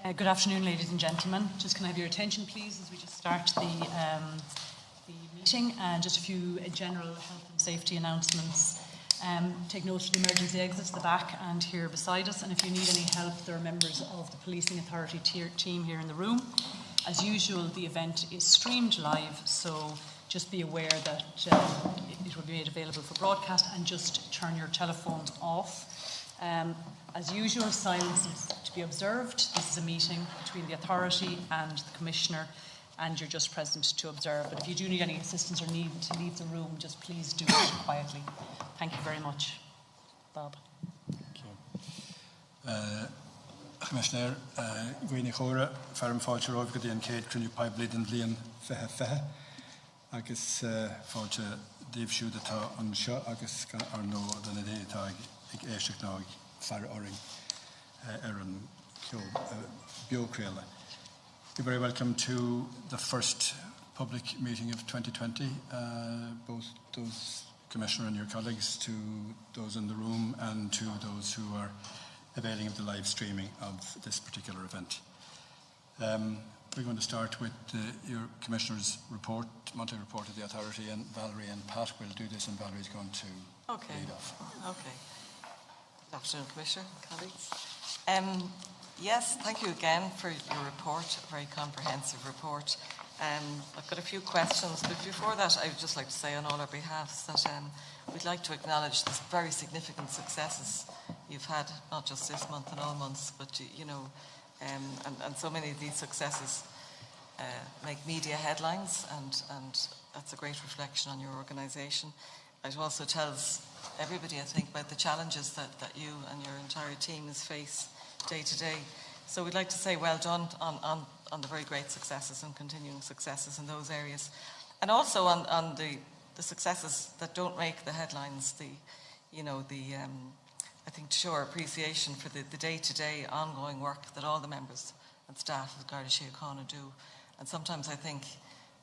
Good afternoon, ladies and gentlemen. Just can I have your attention, please, as we just start the meeting, and just a few general health and safety announcements. Take note of the emergency exits at the back and here beside us, and if you need any help, there are members of the Policing Authority team here in the room. As usual, the event is streamed live, so just be aware that it will be made available for broadcast, and just turn your telephones off. As usual, silence is to be observed. This is a meeting between the authority and the Commissioner, and you're just present to observe. But if you do need any assistance or need to leave the room, just please do it quietly. Thank you very much. Bob. Thank you. Commissioner, Gwynne Chora, Ferrum Fáilte Roibh go dtíon céad cruniú pibliad an bhliain feithe agus fáilte díobhsúd atá an seo agus ar nó den idé atá ag éisteach ná fear oring an biocréile. You're very welcome to the first public meeting of 2020, both those Commissioner and your colleagues, to those in the room and to those who are availing of the live streaming of this particular event. We're going to start with your Commissioner's report, monthly report of the authority, and Valerie and Pat will do this, and Valerie's going to lead off. Okay. Good afternoon, Commissioner, colleagues. Yes, thank you again for your report, a very comprehensive report. I've got a few questions, but before that, I would just like to say on all our behalfs that we'd like to acknowledge the very significant successes you've had, not just this month and all months, but and so many of these successes make media headlines, and that's a great reflection on your organisation. It also tells everybody, I think, about the challenges that you and your entire team face day to day. So we'd like to say well done on the very great successes and continuing successes in those areas, and also on the successes that don't make the headlines. I think to show our appreciation for the day-to-day ongoing work that all the members and staff of Garda Síochána do. And sometimes I think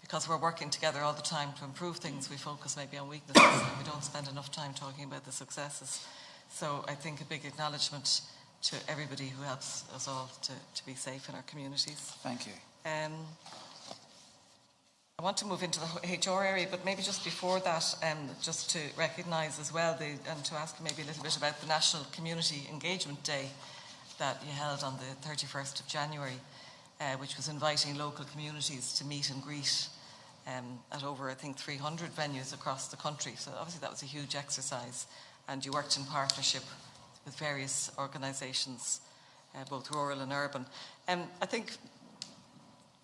because we're working together all the time to improve things, we focus maybe on weaknesses and we don't spend enough time talking about the successes. So I think a big acknowledgement to everybody who helps us all to be safe in our communities. Thank you. I want to move into the HR area, but maybe just before that, just to recognise as well, and to ask maybe a little bit about the National Community Engagement Day that you held on the 31st of January, which was inviting local communities to meet and greet at over, I think, 300 venues across the country. So obviously that was a huge exercise, and you worked in partnership with various organisations, both rural and urban. I think,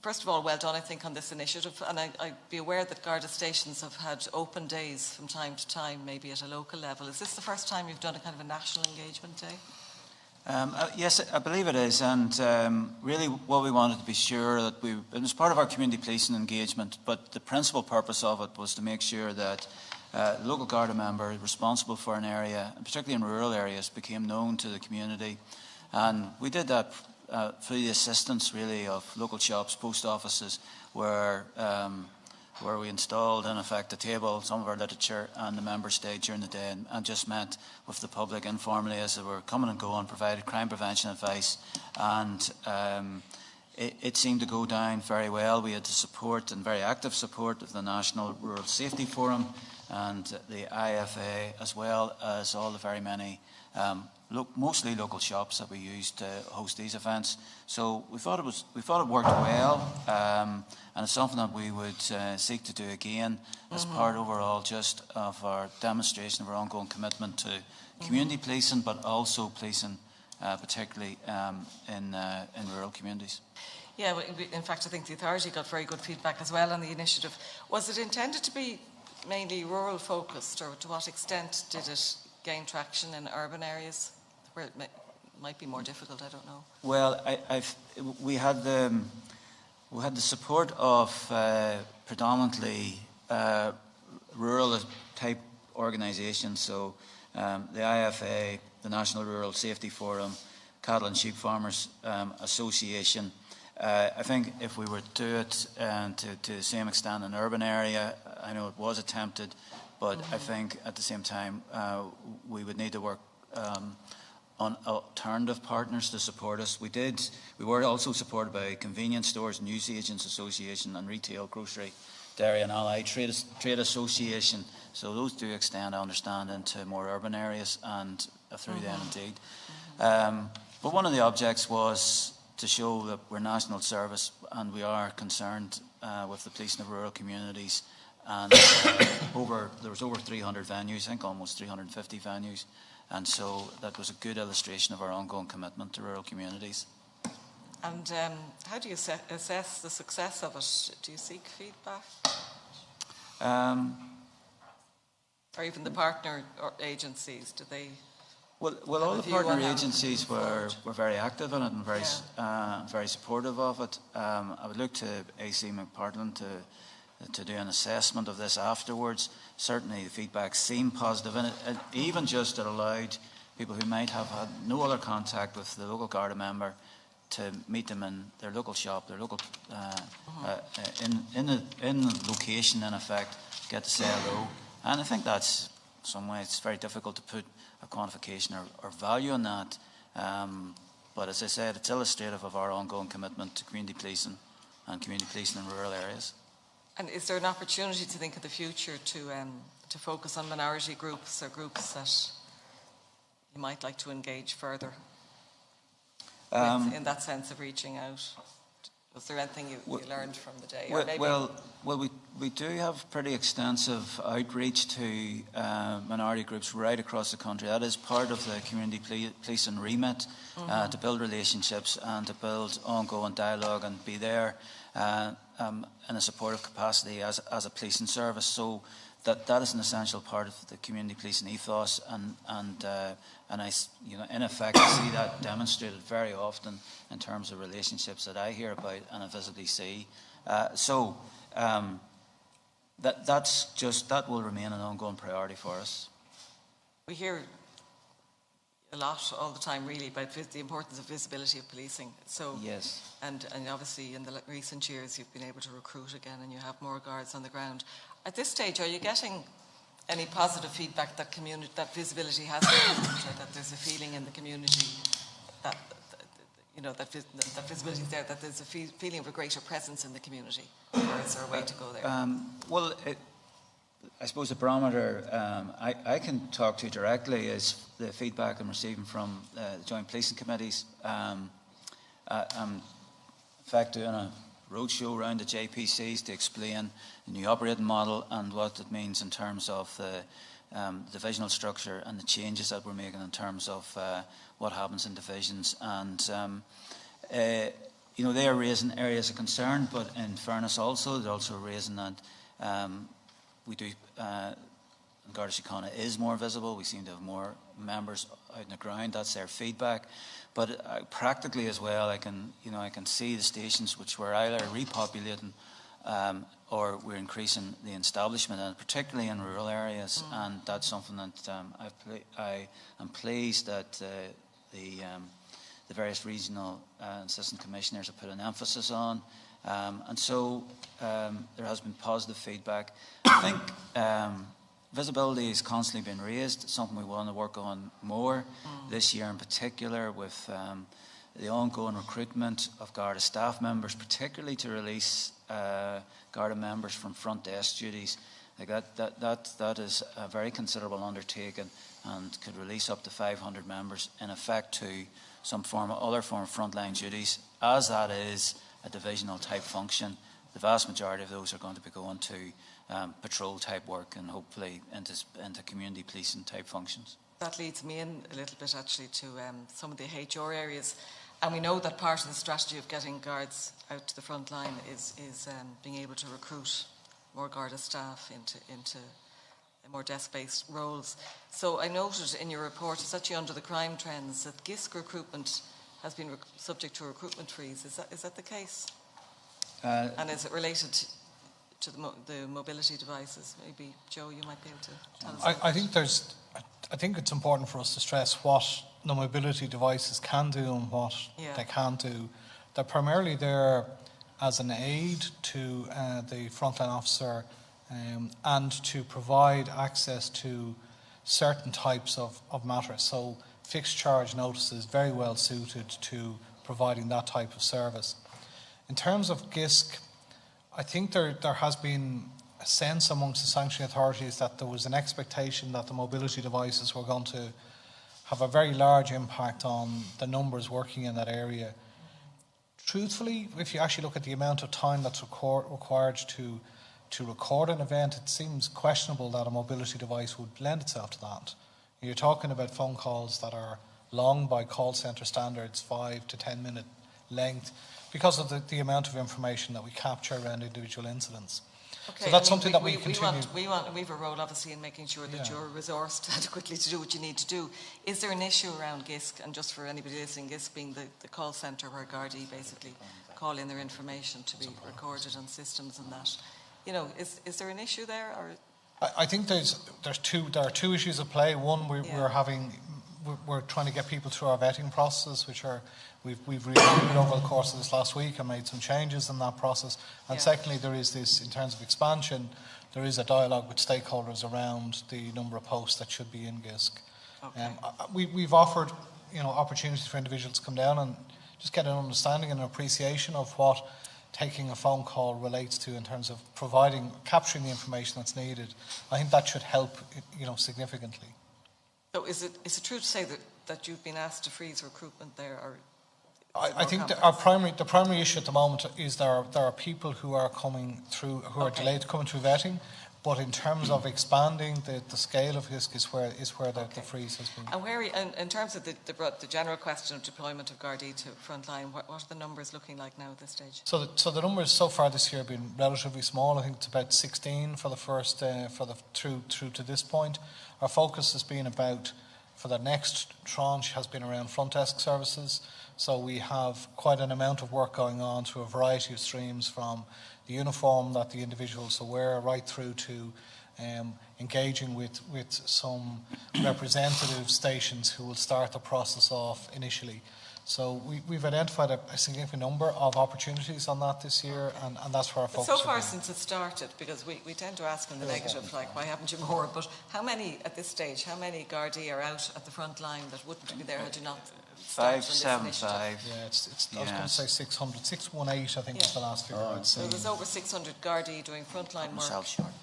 first of all, well done, I think, on this initiative. And I'd be aware that Garda stations have had open days from time to time, maybe at a local level. Is this the first time you've done a kind of a national engagement day? Yes, I believe it is. And really what we wanted to be sure that it was part of our community policing engagement, but the principal purpose of it was to make sure that local Garda member responsible for an area, and particularly in rural areas, became known to the community. And we did that through the assistance, really, of local shops, post offices, where we installed, in effect, a table, some of our literature, and the members stayed during the day and just met with the public informally as they were coming and going, provided crime prevention advice, and it seemed to go down very well. We had the support, and very active support, of the National Rural Safety Forum and the IFA, as well as all the very many mostly local shops that we used to host these events. So we thought it worked well, and it's something that we would seek to do again as part overall just of our demonstration of our ongoing commitment to community policing, but also policing particularly in rural communities. Yeah, in fact, I think the authority got very good feedback as well on the initiative. Was it intended to be mainly rural focused, or to what extent did it gain traction in urban areas where it might be more difficult? I don't know. Well, we had the support of predominantly rural type organisations, so the IFA, the National Rural Safety Forum, Cattle and Sheep Farmers Association. I think if we were to do it to the same extent in an urban area, I know it was attempted, but I think at the same time we would need to work alternative partners to support us. We were also supported by Convenience Stores, Newsagents Association and Retail, Grocery, Dairy and Allied Trade Association. So those do extend, I understand, into more urban areas and through them indeed. But one of the objects was to show that we're national service and we are concerned with the policing of rural communities. And there was over 300 venues, I think almost 350 venues. And so that was a good illustration of our ongoing commitment to rural communities. And how do you assess the success of it? Do you seek feedback? Or even the partner agencies, do they? Well, all the partner agencies were very active in it and very supportive of it. I would look to AC McPartland to do an assessment of this afterwards. Certainly the feedback seemed positive, and even just it allowed people who might have had no other contact with the local Garda member to meet them in their local shop, their local in the location, in effect, get to say hello. And I think that's some way it's very difficult to put a quantification or value on that. But as I said, it's illustrative of our ongoing commitment to community policing and community policing in rural areas. And is there an opportunity to think of the future to focus on minority groups or groups that you might like to engage further with, in that sense of reaching out? Was there anything you learned from the day? We do have pretty extensive outreach to minority groups right across the country. That is part of the community policing remit, to build relationships and to build ongoing dialogue and be there in a supportive capacity as a policing service. So that is an essential part of the community policing ethos, and I, in effect, I see that demonstrated very often in terms of relationships that I hear about and I visibly see. That will remain an ongoing priority for us. We hear a lot all the time, really, about the importance of visibility of policing. So yes, and obviously in the recent years you've been able to recruit again, and you have more guards on the ground. At this stage, are you getting any positive feedback that visibility has improved, or that there's a feeling in the community that that visibility is there, that there's a feeling of a greater presence in the community, or is there a way to go there? I suppose the barometer I can talk to directly is the feedback I'm receiving from the Joint Policing Committees. I'm in fact doing a roadshow around the JPCs to explain the new operating model and what it means in terms of the divisional structure and the changes that we're making in terms of what happens in divisions. And they are raising areas of concern, but in fairness also, they're also raising that we do, Garda Síochána is more visible. We seem to have more members out on the ground. That's their feedback. But practically as well, I can see the stations which we're either repopulating or we're increasing the establishment, and particularly in rural areas. And that's something that I am pleased that the various regional assistant commissioners have put an emphasis on. And so there has been positive feedback. I think visibility is constantly being raised. It's something we want to work on more this year in particular, with the ongoing recruitment of Garda staff members, particularly to release Garda members from front desk duties. Like that is a very considerable undertaking and could release up to 500 members in effect to some other form of frontline duties, as that is a divisional type function. The vast majority of those are going to be going to patrol type work and hopefully into community policing type functions. That leads me in a little bit actually to some of the HR areas, and we know that part of the strategy of getting guards out to the front line is being able to recruit more Garda staff into more desk-based roles. So I noted in your report, it's actually under the crime trends, that GISC recruitment has been subject to a recruitment freeze. Is that the case? And is it related to the mobility devices? Maybe, Joe, you might be able to tell us. I think it's important for us to stress what the mobility devices can do and what they can't do. They're primarily there as an aid to the frontline officer and to provide access to certain types of matters. So fixed charge notices very well suited to providing that type of service. In terms of GISC, I think there has been a sense amongst the sanctuary authorities that there was an expectation that the mobility devices were going to have a very large impact on the numbers working in that area. Truthfully, if you actually look at the amount of time that's required to record an event, it seems questionable that a mobility device would lend itself to that. You're talking about phone calls that are long by call centre standards, 5 to 10 minute length, because of the amount of information that we capture around individual incidents. Okay, so that's something that we continue. We have a role, obviously, in making sure that you're resourced adequately to do what you need to do. Is there an issue around GISC, and just for anybody listening, GISC being the call centre where Gardaí basically call in their information to be recorded on systems and that? You know, is there an issue there? Or? I think there are two issues at play. One, we're trying to get people through our vetting process, which we've reviewed over the course of this last week and made some changes in that process. And secondly, there is this, in terms of expansion, there is a dialogue with stakeholders around the number of posts that should be in GISC. Okay. We've offered, opportunities for individuals to come down and just get an understanding and an appreciation of what taking a phone call relates to in terms of capturing the information that's needed. I think that should help, significantly. So is it true to say that you've been asked to freeze recruitment there? Or I think the primary issue at the moment is there are people who are coming through, who are delayed coming through vetting, but in terms of expanding the scale of GISC is where the freeze has been. And where, in terms of the general question of deployment of Gardaí to frontline, what are the numbers looking like now at this stage? So the numbers so far this year have been relatively small. I think it's about 16 for the first through to this point. Our focus has been for the next tranche has been around front desk services. So we have quite an amount of work going on through a variety of streams, from the uniform that the individuals wear right through to engaging with some representative stations who will start the process off initially. So we've identified a significant number of opportunities on that this year, and that's where our focus is. So far since it started, because we tend to ask in the negative, like, why haven't you more? But how many, at this stage, Gardaí are out at the front line that wouldn't be there had you not started 575. Yeah, I was going to say 600. 618, I think, was the last figure I'd say. So there's over 600 Gardaí doing frontline work.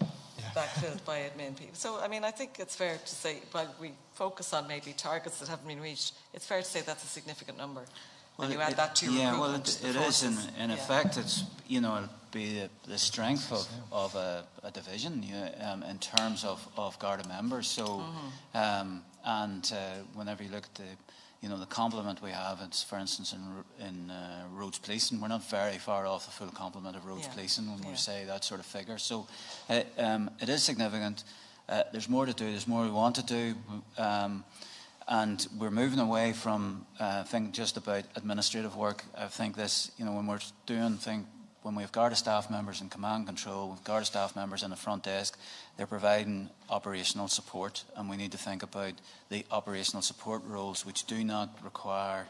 Backfilled by admin people. So, I think it's fair to say, while we focus on maybe targets that haven't been reached, it's fair to say that's a significant number. When you add that to your recruitment. It is in effect. It's it'll be the strength of a division in terms of Garda members. So, whenever you look at the complement we have, it's, for instance, in roads policing, we're not very far off the full complement of roads policing when we say that sort of figure. So it is significant. There's more to do. There's more we want to do. And we're moving away from thinking just about administrative work. I think this, when we have Garda staff members in command control, with Garda staff members in the front desk, they're providing operational support, and we need to think about the operational support roles which do not require,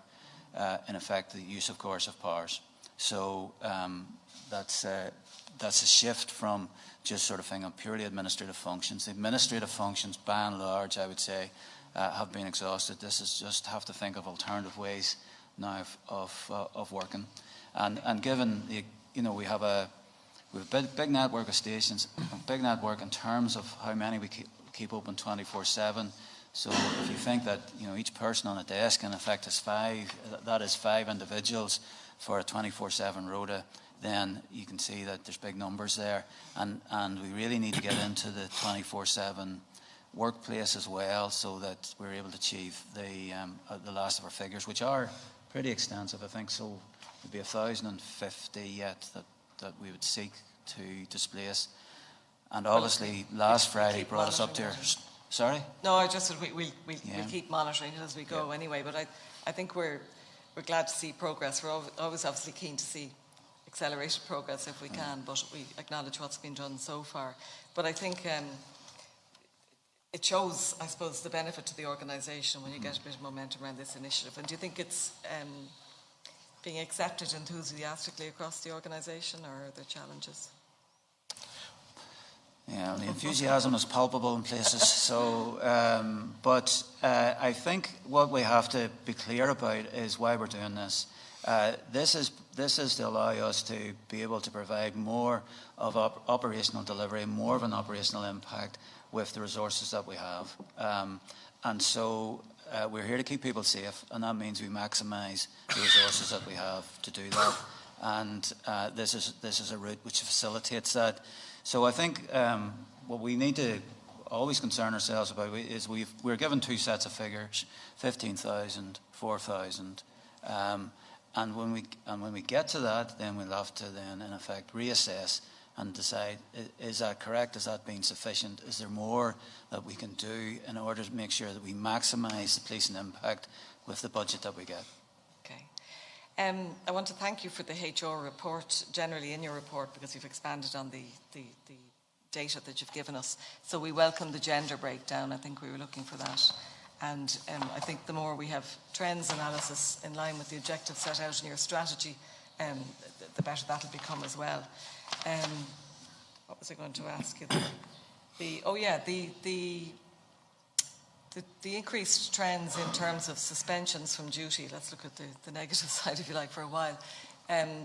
in effect, the use of coercive powers. So that's a shift from just sort of thinking purely administrative functions. The administrative functions, by and large, I would say, have been exhausted. This is just have to think of alternative ways now of working, and given we have a big network of stations, a big network in terms of how many we keep open 24/7. So if you think that each person on a desk in effect is 5, that is 5 individuals for a 24/7 rota, then you can see that there's big numbers there, and we really need to get into the 24/7 workplace as well, so that we're able to achieve the last of our figures, which are pretty extensive. I think so. It'd be 1,050 yet that we would seek to displace, and obviously last Friday brought us up to. Sorry? No, I just said we'll keep monitoring it as we go anyway. But I think we're glad to see progress. We're always obviously keen to see accelerated progress if we can, but we acknowledge what's been done so far. But I think it shows, I suppose, the benefit to the organisation when you get a bit of momentum around this initiative. And do you think it's being accepted enthusiastically across the organisation, or are there challenges? Yeah, the enthusiasm is palpable in places. So, but I think what we have to be clear about is why we're doing this. This is to allow us to be able to provide more of operational delivery, more of an operational impact with the resources that we have. And so we're here to keep people safe, and that means we maximise the resources that we have to do that. And this is a route which facilitates that. So I think what we need to always concern ourselves about is we're given two sets of figures, 15,000, 4,000. And when we get to that, then we'll have to then, in effect, reassess and decide, is that correct? Is that being sufficient? Is there more that we can do in order to make sure that we maximise the policing impact with the budget that we get? Okay. I want to thank you for the HR report, generally in your report, because you've expanded on the data that you've given us. So we welcome the gender breakdown. I think we were looking for that. And I think the more we have trends analysis in line with the objectives set out in your strategy, the better that'll become as well. What was I going to ask you? The increased trends in terms of suspensions from duty. Let's look at the negative side, if you like, for a while.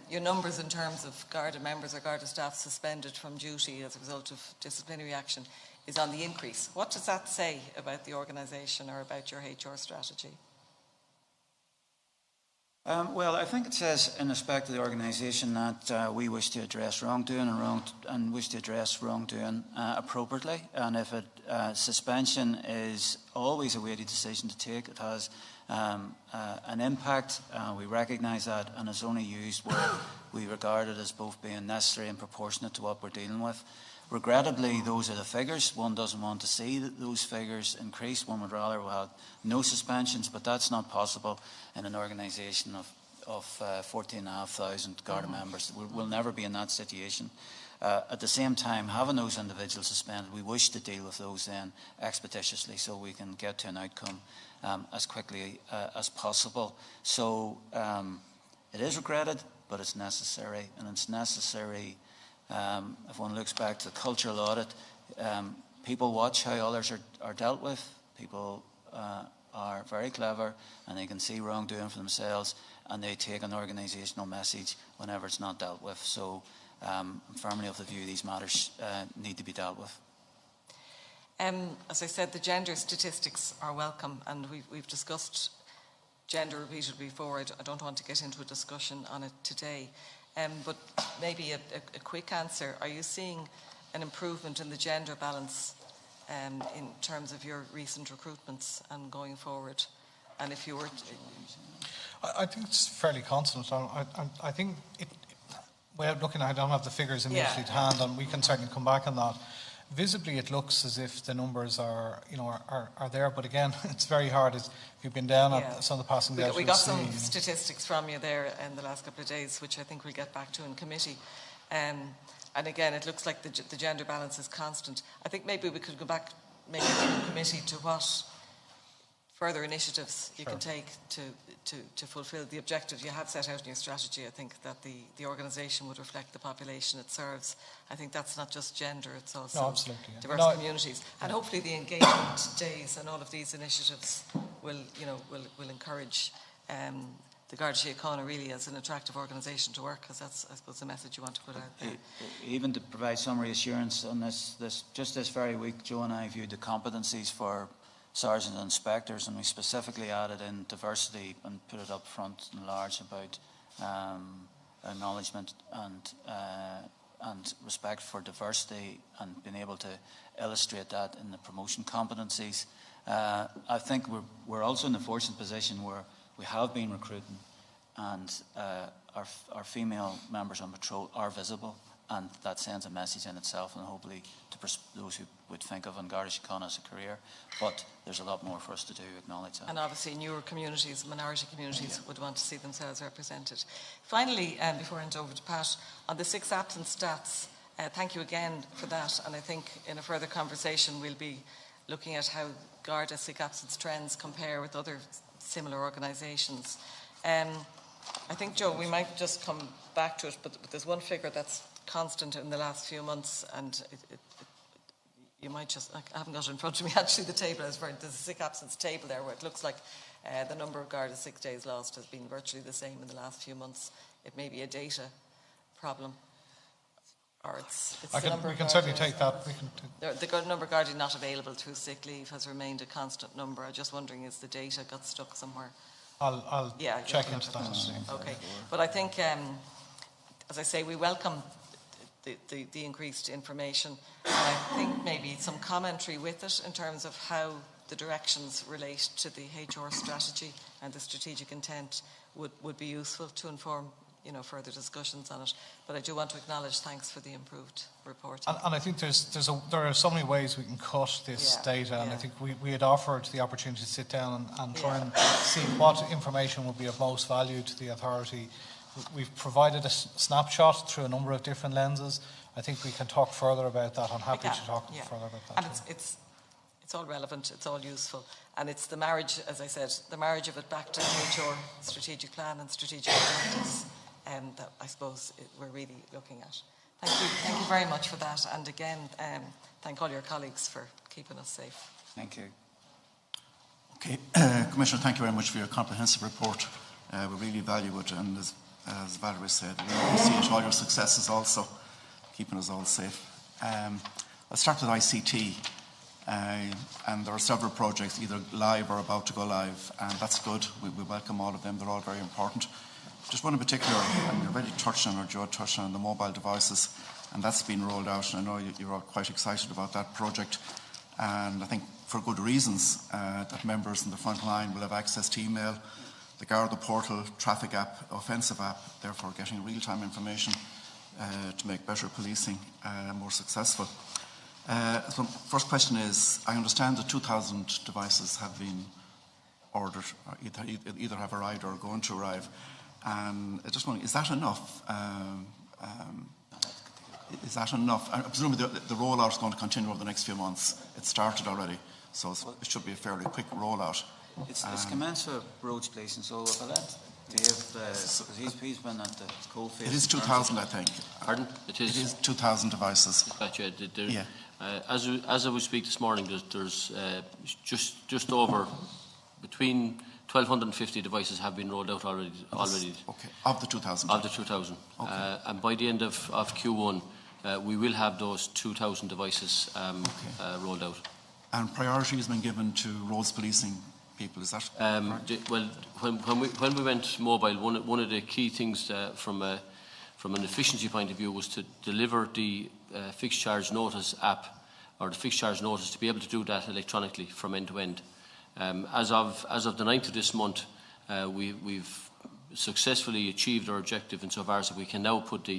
Your numbers in terms of Garda members or Garda staff suspended from duty as a result of disciplinary action is on the increase. What does that say about the organisation or about your HR strategy? Well, I think it says in respect to the organisation that we wish to address wrongdoing and wish to address wrongdoing appropriately. And if suspension is always a weighty decision to take, it has an impact. We recognise that, and it's only used where we regard it as both being necessary and proportionate to what we're dealing with. Regrettably, those are the figures. One doesn't want to see those figures increase. One would rather have no suspensions, but that's not possible in an organisation of 14,500 Garda members. We'll never be in that situation. At the same time, having those individuals suspended, we wish to deal with those then expeditiously so we can get to an outcome as quickly as possible. So it is regretted, but it's necessary, and it's necessary. If one looks back to the cultural audit, people watch how others are dealt with. People are very clever, and they can see wrongdoing for themselves, and they take an organisational message whenever it's not dealt with. So I'm firmly of the view these matters need to be dealt with. As I said, the gender statistics are welcome, and we've discussed gender repeatedly before. I don't want to get into a discussion on it today. But maybe a quick answer. Are you seeing an improvement in the gender balance in terms of your recent recruitments and going forward? And if you were to... I think it's fairly constant. I think well, looking, I don't have the figures immediately to hand, and we can certainly come back on that. Visibly, it looks as if the numbers are there, but again, it's very hard. If you've been down at some of the passing days, we got some statistics from you there in the last couple of days, which I think we'll get back to in committee. And again, it looks like the gender balance is constant. I think maybe we could go back, maybe in committee, to what further initiatives you can take to fulfil the objectives you have set out in your strategy. I think that the organisation would reflect the population it serves. I think that's not just gender, it's also diverse communities. And hopefully the engagement days and all of these initiatives will encourage the Garda Síochána really as an attractive organisation to work, because that's, I suppose, the message you want to put out there. Even to provide some reassurance on this very week, Joe and I viewed the competencies for sergeants and inspectors, and we specifically added in diversity and put it up front and large about acknowledgement and respect for diversity, and being able to illustrate that in the promotion competencies. I think we're also in the fortunate position where we have been recruiting, and our female members on patrol are visible, and that sends a message in itself, and hopefully to those who would think of Garda Síochána as a career. But there's a lot more for us to do, acknowledge that. And obviously newer communities, minority communities would want to see themselves represented. Finally, before I hand over to Pat, on the 6 absence stats, thank you again for that, and I think in a further conversation we'll be looking at how Garda sick absence trends compare with other similar organisations. I think, Joe, we might just come back to it, but there's one figure that's constant in the last few months, and it you might just, I haven't got it in front of me actually, the table, there's a sick absence table there where it looks like the number of Garda sick days lost has been virtually the same in the last few months. It may be a data problem. Or it's the number we of can certainly Gardaí- take that. The number of Gardaí not available through sick leave has remained a constant number. I'm just wondering, is the data got stuck somewhere? I'll check into that and see. Okay, but I think, as I say, we welcome the increased information. And I think maybe some commentary with it in terms of how the directions relate to the HR strategy and the strategic intent would be useful to inform further discussions on it. But I do want to acknowledge thanks for the improved reporting. And I think there are so many ways we can cut this data, and I think we had offered the opportunity to sit down and try and see what information would be of most value to the authority. We've provided a snapshot through a number of different lenses. I think we can talk further about that. I'm happy to talk further about that. And it's all relevant, it's all useful. And it's the marriage, as I said, the marriage of it back to the HR strategic plan and strategic objectives that I suppose we're really looking at. Thank you very much for that. And again, thank all your colleagues for keeping us safe. Thank you. Okay, Commissioner, thank you very much for your comprehensive report. We really value it, and as Valerie said, we appreciate all your successes also, keeping us all safe. I'll start with ICT, and there are several projects either live or about to go live, and that's good. We welcome all of them. They're all very important. Just one in particular, and you already touched on, or Joe touched on, the mobile devices, and that's been rolled out, and I know you're all quite excited about that project, and I think for good reasons, that members in the front line will have access to email, the Garda portal, traffic app, offensive app, therefore getting real-time information to make better policing more successful. So first question is, I understand that 2,000 devices have been ordered, or either have arrived or are going to arrive. And I just wondering, is that enough? Is that enough? I presume the rollout is going to continue over the next few months. It started already, so it should be a fairly quick rollout. It's commenced for roads policing, so if I let Dave, he's been at the coalface. It is 2,000, I think. Pardon? It is 2,000 devices. Yeah. As I was speaking this morning, there's just over between 1,250 devices have been rolled out already. Okay, of the 2,000? Of the 2,000. Okay. And by the end of Q1, we will have those 2,000 devices rolled out. And priority has been given to roads policing people, is that correct? Well, when we went mobile, one of the key things from an efficiency point of view was to deliver the fixed charge notice app, or the fixed charge notice, to be able to do that electronically from end to end. As of the 9th of this month, we've successfully achieved our objective insofar as that we can now put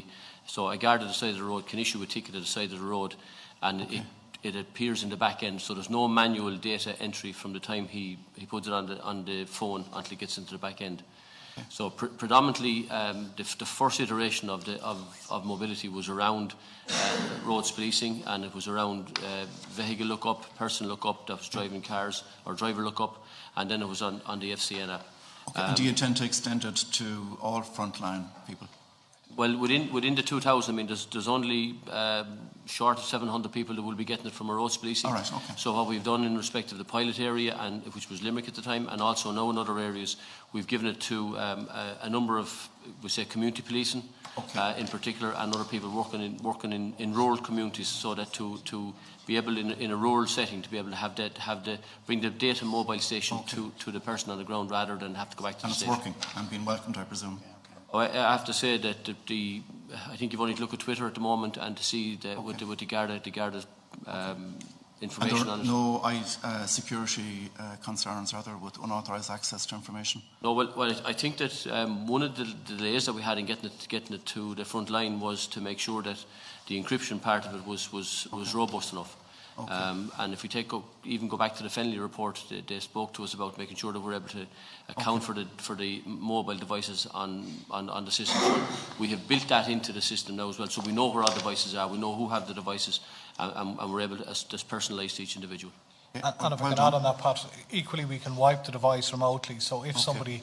so a guard at the side of the road can issue a ticket at the side of the road, and it appears in the back end, so there's no manual data entry from the time he puts it on the phone until it gets into the back end. Okay. So predominantly, the first iteration of mobility was around roads policing, and it was around vehicle lookup, person lookup, that was driving cars, or driver lookup, and then it was on the FCN app. Okay. And do you intend to extend it to all frontline people? Well, within the 2,000, I mean, there's only short of 700 people that will be getting it from our roads policing. All right, okay. So what we've done in respect of the pilot area, which was Limerick at the time, and also now in other areas, we've given it to a number of, we say, community policing, in particular, and other people working in rural communities, so that to be able in a rural setting to be able to bring the data mobile station to the person on the ground rather than have to go back to the station. And it's working and being welcomed, I presume. I have to say that I think you've only to look at Twitter at the moment and to see with the Garda information on it. No security concerns, are there, with unauthorised access to information? No, well, I think that one of the delays that we had in getting it to the front line was to make sure that the encryption part of it was robust enough. Okay. And if we even go back to the Fennelly report, they spoke to us about making sure that we're able to account for the mobile devices on the system. So we have built that into the system now as well, so we know where our devices are, we know who have the devices, and we're able to just personalise to each individual. And if I can add on that, Pat, equally we can wipe the device remotely. So if somebody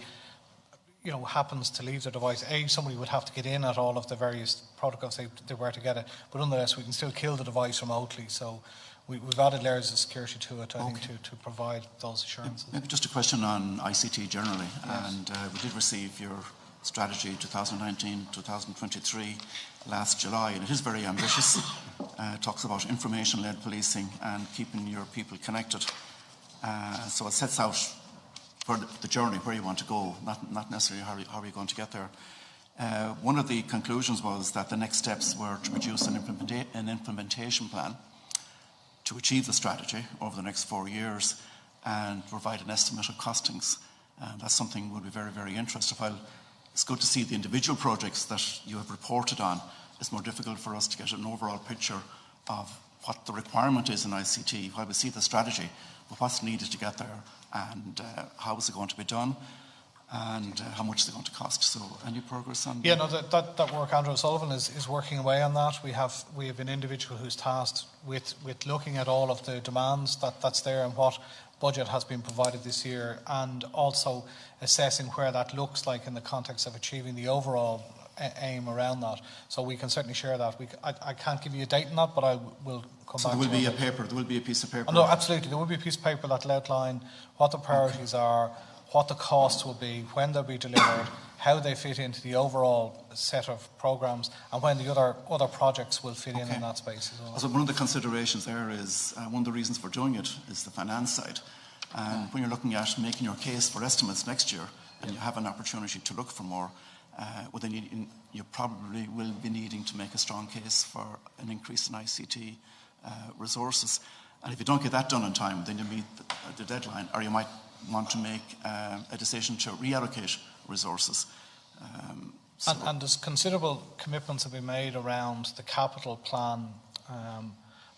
happens to leave their device, somebody would have to get in at all of the various protocols they were to get it, but nonetheless we can still kill the device remotely. So we've added layers of security to it, I think, to provide those assurances. Maybe just a question on ICT generally. Yes. And we did receive your strategy 2019-2023 last July, and it is very ambitious. It talks about information-led policing and keeping your people connected. So it sets out for the journey where you want to go, not necessarily how are you going to get there. One of the conclusions was that the next steps were to produce an implementation plan to achieve the strategy over the next 4 years and provide an estimate of costings. That's something we'll be very, very interested in. While it's good to see the individual projects that you have reported on, it's more difficult for us to get an overall picture of what the requirement is in ICT. While we see the strategy, but what's needed to get there, and how is it going to be done, and how much is it going to cost. So any progress on that? Yeah, no, that work, Andrew Sullivan is working away on that. We have an individual who's tasked with looking at all of the demands that's there and what budget has been provided this year, and also assessing where that looks like in the context of achieving the overall aim around that. So we can certainly share that. I can't give you a date on that, but I will come back to it. So there will be a paper, there will be a piece of paper? Oh, no, absolutely. There will be a piece of paper that will outline what the priorities are, what the costs will be, when they'll be delivered, how they fit into the overall set of programmes, and when the other projects will fit in that space as well. So one of the considerations there is, one of the reasons for doing it is the finance side. And when you're looking at making your case for estimates next year, and you have an opportunity to look for more, you probably will be needing to make a strong case for an increase in ICT resources. And if you don't get that done in time, then you meet the deadline, or you might want to make a decision to reallocate resources. And there's considerable commitments have been made around the capital plan,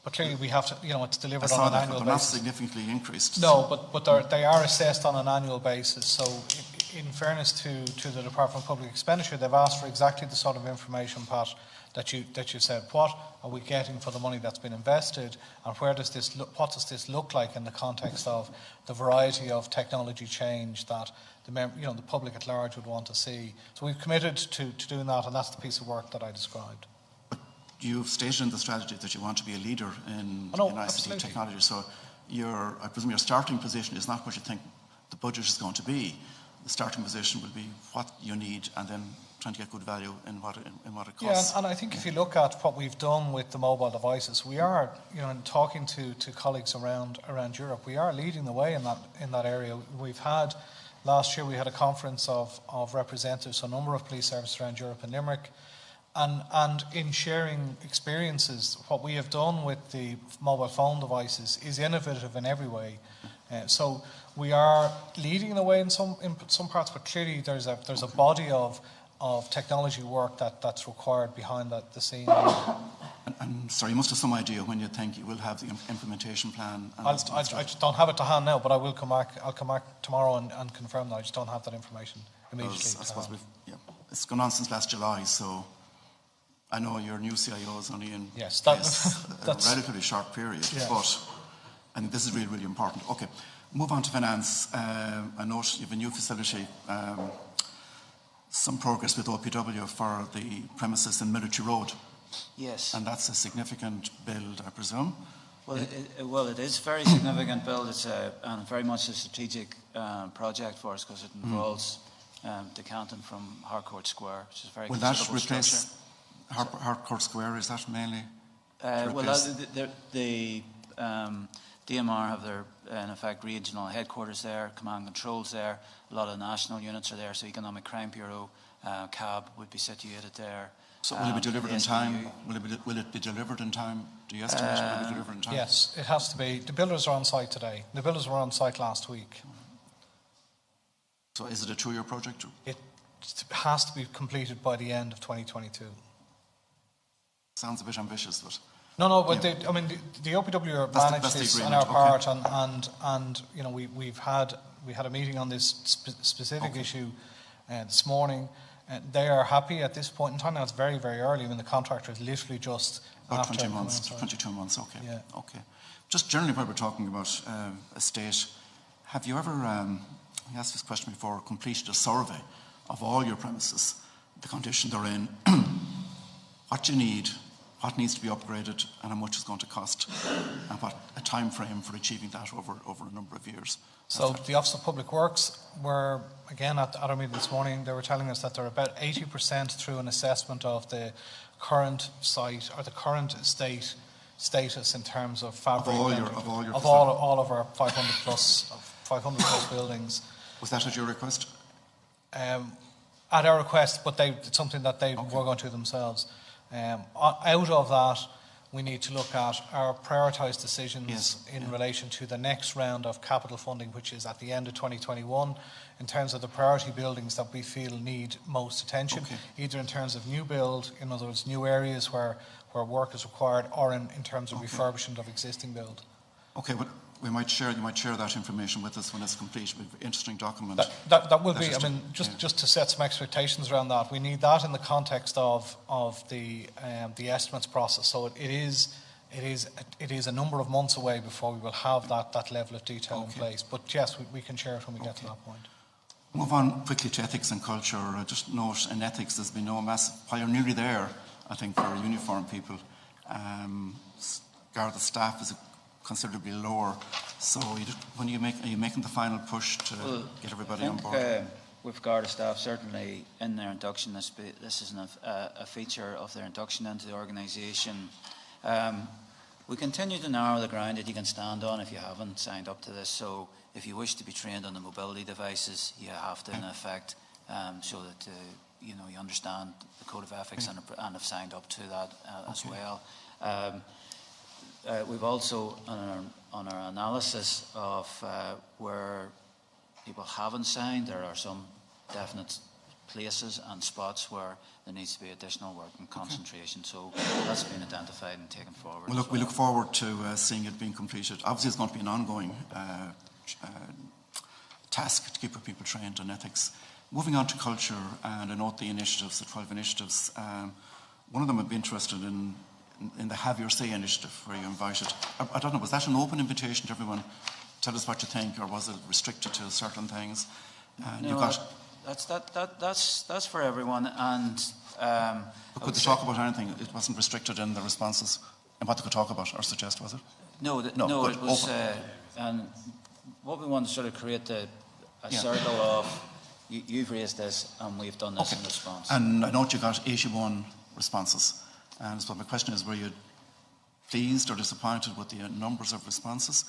but clearly we have to, it's delivered on an annual basis. They're not significantly increased. No, but they are assessed on an annual basis. So in fairness to the Department of Public Expenditure, they've asked for exactly the sort of information, Pat, that you said. What are we getting for the money that's been invested, and what does this look like in the context of the variety of technology change that the public at large would want to see? So we've committed to doing that, and that's the piece of work that I described. But you've stated in the strategy that you want to be a leader in ICT absolutely. technology. So I presume your starting position is not what you think the budget is going to be. The starting position will be what you need, and then trying to get good value in what it costs. Yeah, and I think if you look at what we've done with the mobile devices, we are, in talking to colleagues around Europe, we are leading the way in that area. Last year we had a conference of representatives, a number of police services around Europe and Limerick, and in sharing experiences, what we have done with the mobile phone devices is innovative in every way. So we are leading the way in some parts, but clearly there's a body of technology work that's required behind the scene. And sorry, you must have some idea when you think you will have the implementation plan. I just don't have it to hand now, but I will come back. I'll come back tomorrow and confirm that. I just don't have that information immediately. I suppose it's gone on since last July, so I know your new CIO is only in that's a relatively short period, but I think this is really, really important. Okay, move on to finance. I note you have a new facility. Some progress with OPW for the premises in Military Road. Yes. And that's a significant build, I presume? Well, it is a very significant build. It's and very much a strategic project for us because it involves decanting from Harcourt Square, which is a very considerable structure. Will that replace Harcourt Square? Is that mainly? The DMR have their, in effect, regional headquarters there, command controls there. A lot of national units are there, so Economic Crime Bureau, CAB would be situated there. So will it be delivered in time? Will it be delivered in time? Do you estimate it will be delivered in time? Yes, it has to be. The builders are on site today. The builders were on site last week. So is it a 2-year project? It has to be completed by the end of 2022. Sounds a bit ambitious, but... No, but the OPW managed this on our part, and we had a meeting on this specific issue this morning. They are happy at this point in time. Now it's very, very early when the contractor is literally just about 22 months. Okay. Yeah. Okay. Just generally, while we're talking about estate, have you ever? I asked this question before. Completed a survey of all your premises, the condition they're in, what you need, what needs to be upgraded and how much it's going to cost, and what a time frame for achieving that over a number of years. So the Office of Public Works were, again, at our meeting this morning, they were telling us that they're about 80% through an assessment of the current site or the current status in terms of fabric of all of our 500 plus buildings. Was that at your request? At our request, but it's something that they were going to themselves. Out of that, we need to look at our prioritised decisions in relation to the next round of capital funding, which is at the end of 2021, in terms of the priority buildings that we feel need most attention, either in terms of new build, in other words, new areas where work is required, or in terms of refurbishment of existing build. Okay, but you might share that information with us when it's complete. We've an interesting document. That will be. I mean, just to set some expectations around that, we need that in the context of the estimates process. So it is a number of months away before we will have that level of detail in place. But yes, we can share it when we get to that point. Move on quickly to ethics and culture. I just note in ethics there's been no massive, while you're nearly there, I think, for uniformed people. Garda staff is considerably lower. So are you making the final push to get everybody on board? With Garda staff, certainly in their induction, this is a feature of their induction into the organisation. We continue to narrow the ground that you can stand on if you haven't signed up to this. So if you wish to be trained on the mobility devices, you have to, in effect, show that you understand the code of ethics and have signed up to that as well. We've also, on our analysis of where people haven't signed, there are some definite places and spots where there needs to be additional work and concentration. So that's been identified and taken forward. Well, we look forward to seeing it being completed. Obviously, it's going to be an ongoing task to keep our people trained on ethics. Moving on to culture, and I note the initiatives, the 12 initiatives. One of them I'd be interested in the Have Your Say initiative, where you invited, I don't know, was that an open invitation to everyone? Tell us what you think, or was it restricted to certain things? No, that's for everyone. And could they talk about anything? It wasn't restricted in the responses, and what they could talk about or suggest, was it? No, it was. And what we want to sort of create a circle of you've raised this, and we've done this in response. And I note you got 81 responses. And so my question is, were you pleased or disappointed with the numbers of responses?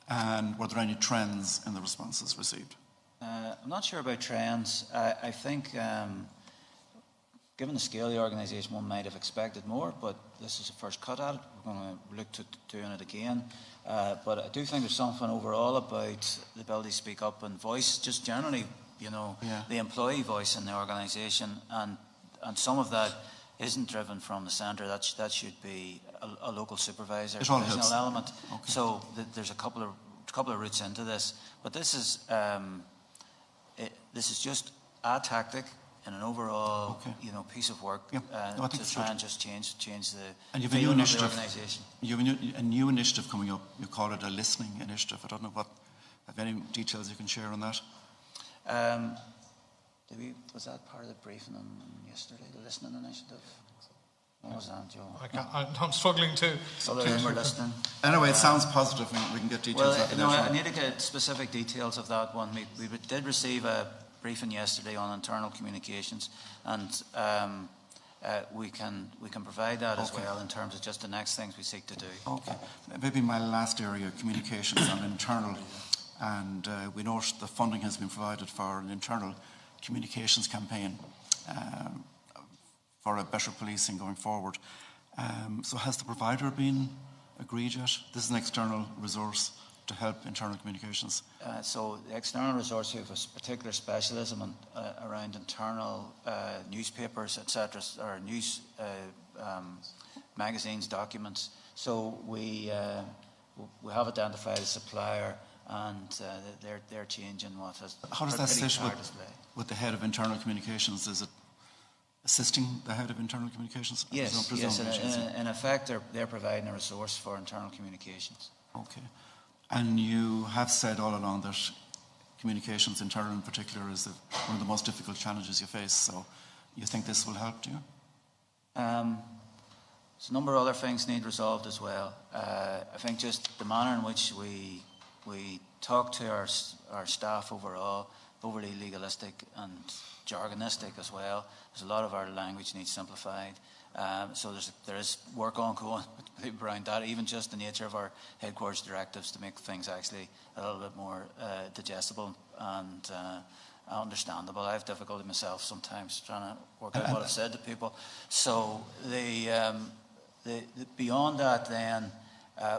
And were there any trends in the responses received? I'm not sure about trends. I think, given the scale of the organisation, one might have expected more, but this is a first cut at it. We're going to look to doing it again. But I do think there's something overall about the ability to speak up and voice, just generally, the employee voice in the organisation, and some of that isn't driven from the centre. That should be a local supervisor, professional element. Okay. So there's a couple of routes into this, but this is just a tactic in an overall piece of work to try and just change the feeling of the organisation. You have a new initiative coming up. You call it a listening initiative. I don't know have any details you can share on that. Was that part of the briefing on yesterday, the listening initiative? What was that, Joe? I'm struggling to. Other than we're listening. Anyway, it sounds positive. We can get details. I need to get specific details of that one. We did receive a briefing yesterday on internal communications, and we can provide that as well in terms of just the next things we seek to do. Okay. Maybe my last area, communications and internal, and we note the funding has been provided for an internal communications campaign for a better policing going forward. So has the provider been agreed yet? This is an external resource to help internal communications. So the external resource, we have a particular specialism around internal newspapers, etc., or news magazines, documents. So we have identified a supplier, and they're changing what has. How does that sit with the head of internal communications? Is it assisting the head of internal communications? Yes. In effect, they're providing a resource for internal communications. Okay. And you have said all along that communications, internal in particular, is one of the most difficult challenges you face. So you think this will help, do you? a number of other things need resolved as well. I think just the manner in which we talk to our staff overall, overly legalistic and jargonistic as well. There's a lot of our language needs simplified. So there is work ongoing around that, even just the nature of our headquarters directives to make things actually a little bit more digestible and understandable. I have difficulty myself sometimes trying to work out what I've said to people. So beyond that then,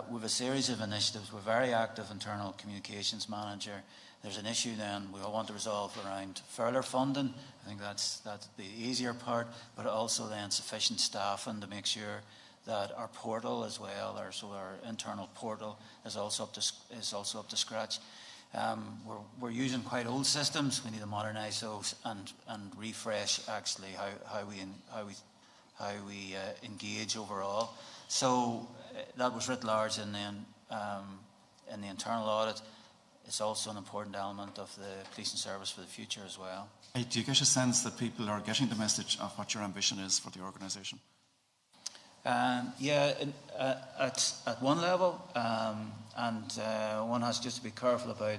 we have a series of initiatives. We're very active internal communications manager. There's an issue then we all want to resolve around further funding. I think that's the easier part, but also then sufficient staffing to make sure that our portal as well, our internal portal is also up to scratch. We're using quite old systems. We need to modernise those and refresh actually how we engage overall. So that was writ large in the internal audit. It's also an important element of the policing service for the future as well. Do you get a sense that people are getting the message of what your ambition is for the organisation? Yeah, at one level, and one has just to be careful about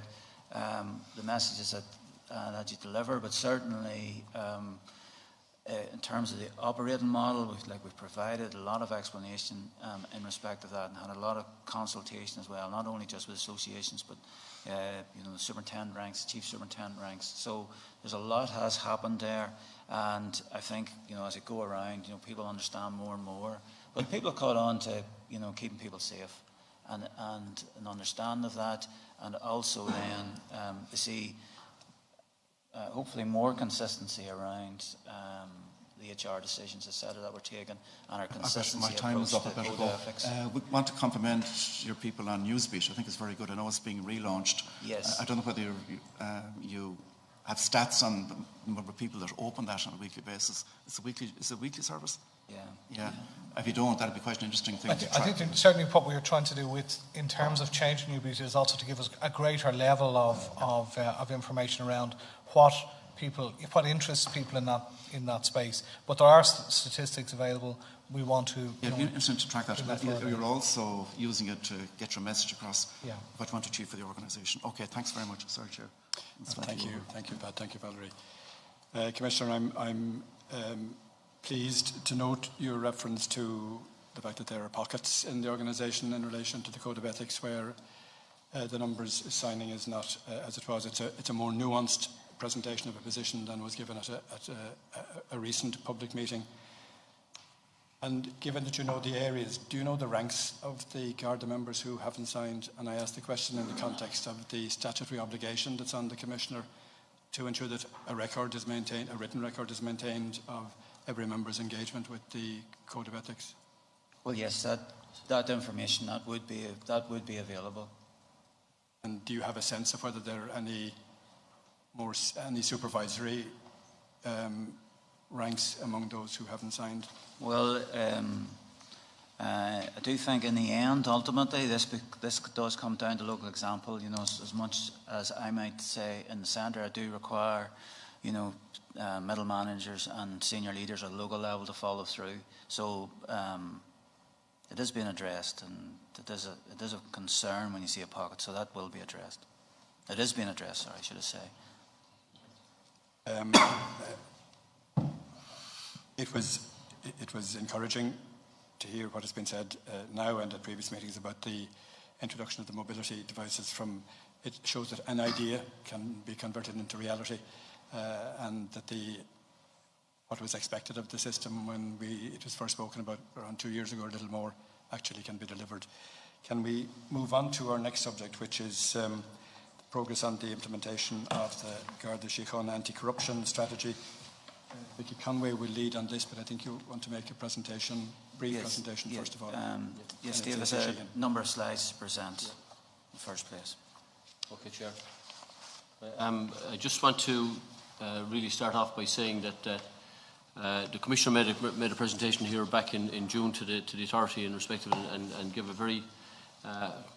the messages that you deliver, but certainly in terms of the operating model, we've provided a lot of explanation in respect of that, and had a lot of consultation as well, not only just with associations, but the superintendent ranks, chief superintendent ranks. So there's a lot has happened there, and I think as it go around, people understand more and more. But people have caught on to keeping people safe, and an understanding of that, and also then to see hopefully more consistency around the HR decisions, etc., that were taken, and our consistency my time is up. I better go. ethics. We want to compliment your people on Newsbeat. I think it's very good. I know it's being relaunched. Yes. I don't know whether you have stats on the number of people that open that on a weekly basis. It's a weekly service. Yeah. If you don't, that'd be quite an interesting thing to track. I think certainly what we are trying to do in terms of changing Newsbeat is also to give us a greater level of information around what interests people in that space. But there are statistics available. We want to. It'd be interesting to track that. You're also using it to get your message across. Yeah. What you want to achieve for the organisation. Okay, thanks very much. Sorry, Chair. Thank you, Pat. Thank you, Valerie. Commissioner, I'm pleased to note your reference to the fact that there are pockets in the organisation in relation to the Code of Ethics where the numbers signing is not as it was. It's a more nuanced presentation of a position than was given at a recent public meeting. And given that you know the areas, do you know the ranks of the Garda members who haven't signed? And I ask the question in the context of the statutory obligation that's on the Commissioner to ensure that a written record is maintained of every member's engagement with the Code of Ethics. Well, yes, that information that would be available. And do you have a sense of whether there are any supervisory ranks among those who haven't signed? Well, I do think in the end, ultimately, this does come down to local example. As much as I might say in the centre, I do require, middle managers and senior leaders at local level to follow through. So it is being addressed, and it is a concern when you see a pocket. So that will be addressed. It is being addressed. Sorry, should I say? It was encouraging to hear what has been said now and at previous meetings about the introduction of the mobility devices. It shows that an idea can be converted into reality, and that what was expected of the system when it was first spoken about around 2 years ago, or a little more, actually can be delivered. Can we move on to our next subject, which is progress on the implementation of the Garda Síochána anti-corruption strategy? Vicky Conway will lead on this, but I think you want to make a brief presentation first of all. Yes, Dave has a number of slides to present in the first place. Okay, Chair. I just want to really start off by saying that the Commissioner made a presentation here back in June to the authority in respect of it, and give a very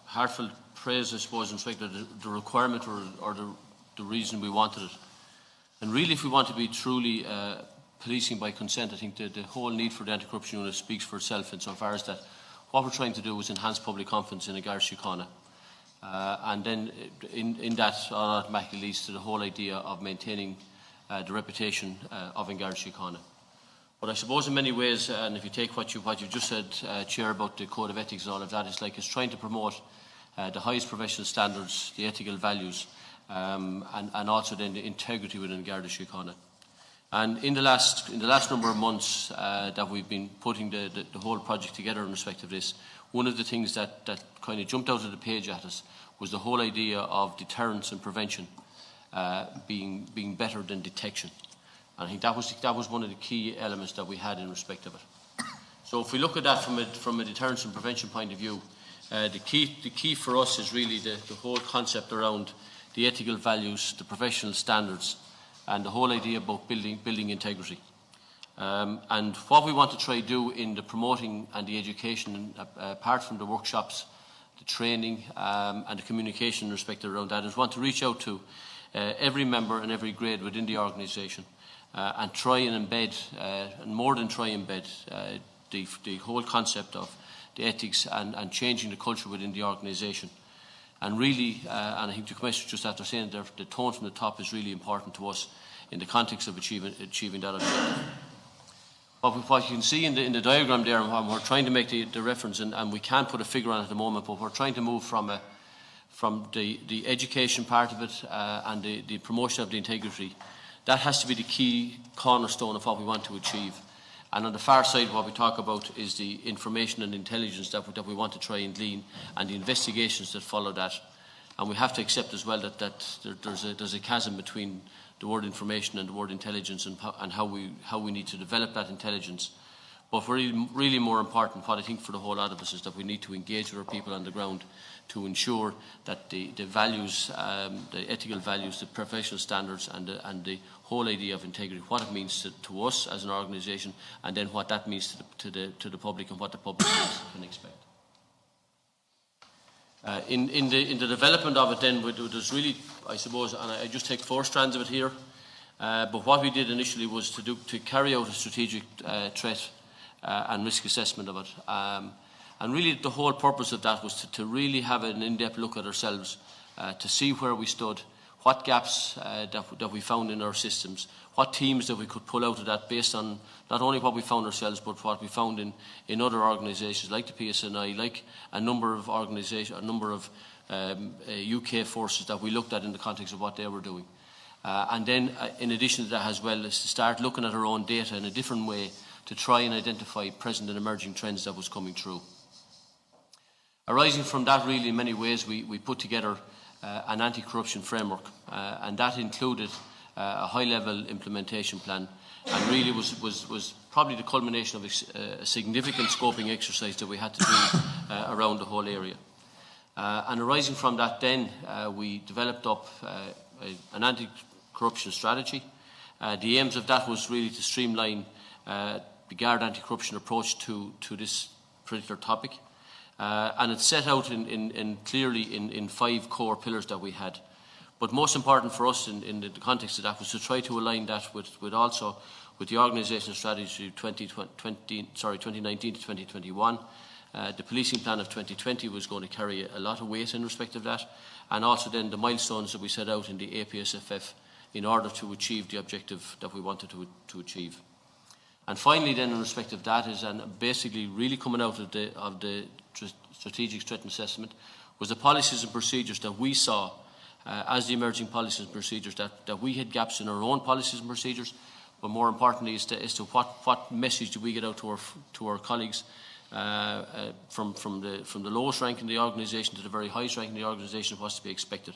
heartfelt praise, I suppose, in respect of the requirement or the reason we wanted it. And really, if we want to be truly policing by consent, I think the whole need for the anti-corruption unit speaks for itself insofar as that what we're trying to do is enhance public confidence in Garda Síochána. And then in that automatically leads to the whole idea of maintaining the reputation of Garda Síochána. But I suppose in many ways, and if you take what you just said, Chair, about the code of ethics and all of that, it's trying to promote the highest professional standards, the ethical values, and also then the integrity within Garda Síochána. And in the last number of months that we've been putting the whole project together in respect of this, one of the things that kind of jumped out of the page at us was the whole idea of deterrence and prevention being better than detection. And I think that was one of the key elements that we had in respect of it. So if we look at that from a deterrence and prevention point of view, the key for us is really the whole concept around the ethical values, the professional standards, and the whole idea about building integrity. And what we want to try to do in the promoting and the education, apart from the workshops, the training and the communication in respect around that, is want to reach out to every member and every grade within the organisation and try and embed, and more than try and embed, the whole concept of the ethics and changing the culture within the organisation. And really, and I think the Commissioner just after saying that the tone from the top is really important to us in the context of achieving that objective. What you can see in the diagram there, and we're trying to make the reference, and we can't put a figure on it at the moment, but we're trying to move from the education part of it and the promotion of the integrity. That has to be the key cornerstone of what we want to achieve. And on the far side, what we talk about is the information and intelligence that we want to try and glean, and the investigations that follow that. And we have to accept as well that there's a chasm between the word information and the word intelligence, and how we need to develop that intelligence. But really more important, what I think for the whole lot of us, is that we need to engage with our people on the ground to ensure that the values, the ethical values, the professional standards, and the whole idea of integrity, what it means to us as an organisation, and then what that means to the public, and what the public can expect. In the development of it, then, there's really, I suppose, and I just take 4 strands of it here. But what we did initially was to carry out a strategic threat and risk assessment of it. And really the whole purpose of that was to really have an in-depth look at ourselves, to see where we stood, what gaps that we found in our systems, what teams that we could pull out of that based on not only what we found ourselves, but what we found in other organisations like the PSNI, like a number of organisations, a number of UK forces that we looked at in the context of what they were doing. And then in addition to that as well, is to start looking at our own data in a different way to try and identify present and emerging trends that was coming through. Arising from that, really, in many ways, we put together an anti-corruption framework, and that included a high-level implementation plan, and really was probably the culmination of a significant scoping exercise that we had to do around the whole area. And arising from that, then, we developed up an anti-corruption strategy. The aims of that was really to streamline the Garda anti-corruption approach to this particular topic. And it's set out clearly in 5 core pillars that we had. But most important for us in the context of that was to try to align that with the organisation strategy 2019 to 2021. The policing plan of 2020 was going to carry a lot of weight in respect of that, and also then the milestones that we set out in the APSFF in order to achieve the objective that we wanted to achieve. And finally, then, in respect of that, is and basically really coming out of the strategic threat assessment was the policies and procedures that we saw as the emerging policies and procedures, that we had gaps in our own policies and procedures, but more importantly as to what message do we get out to our colleagues from the lowest rank in the organisation to the very highest rank in the organisation, what's to be expected.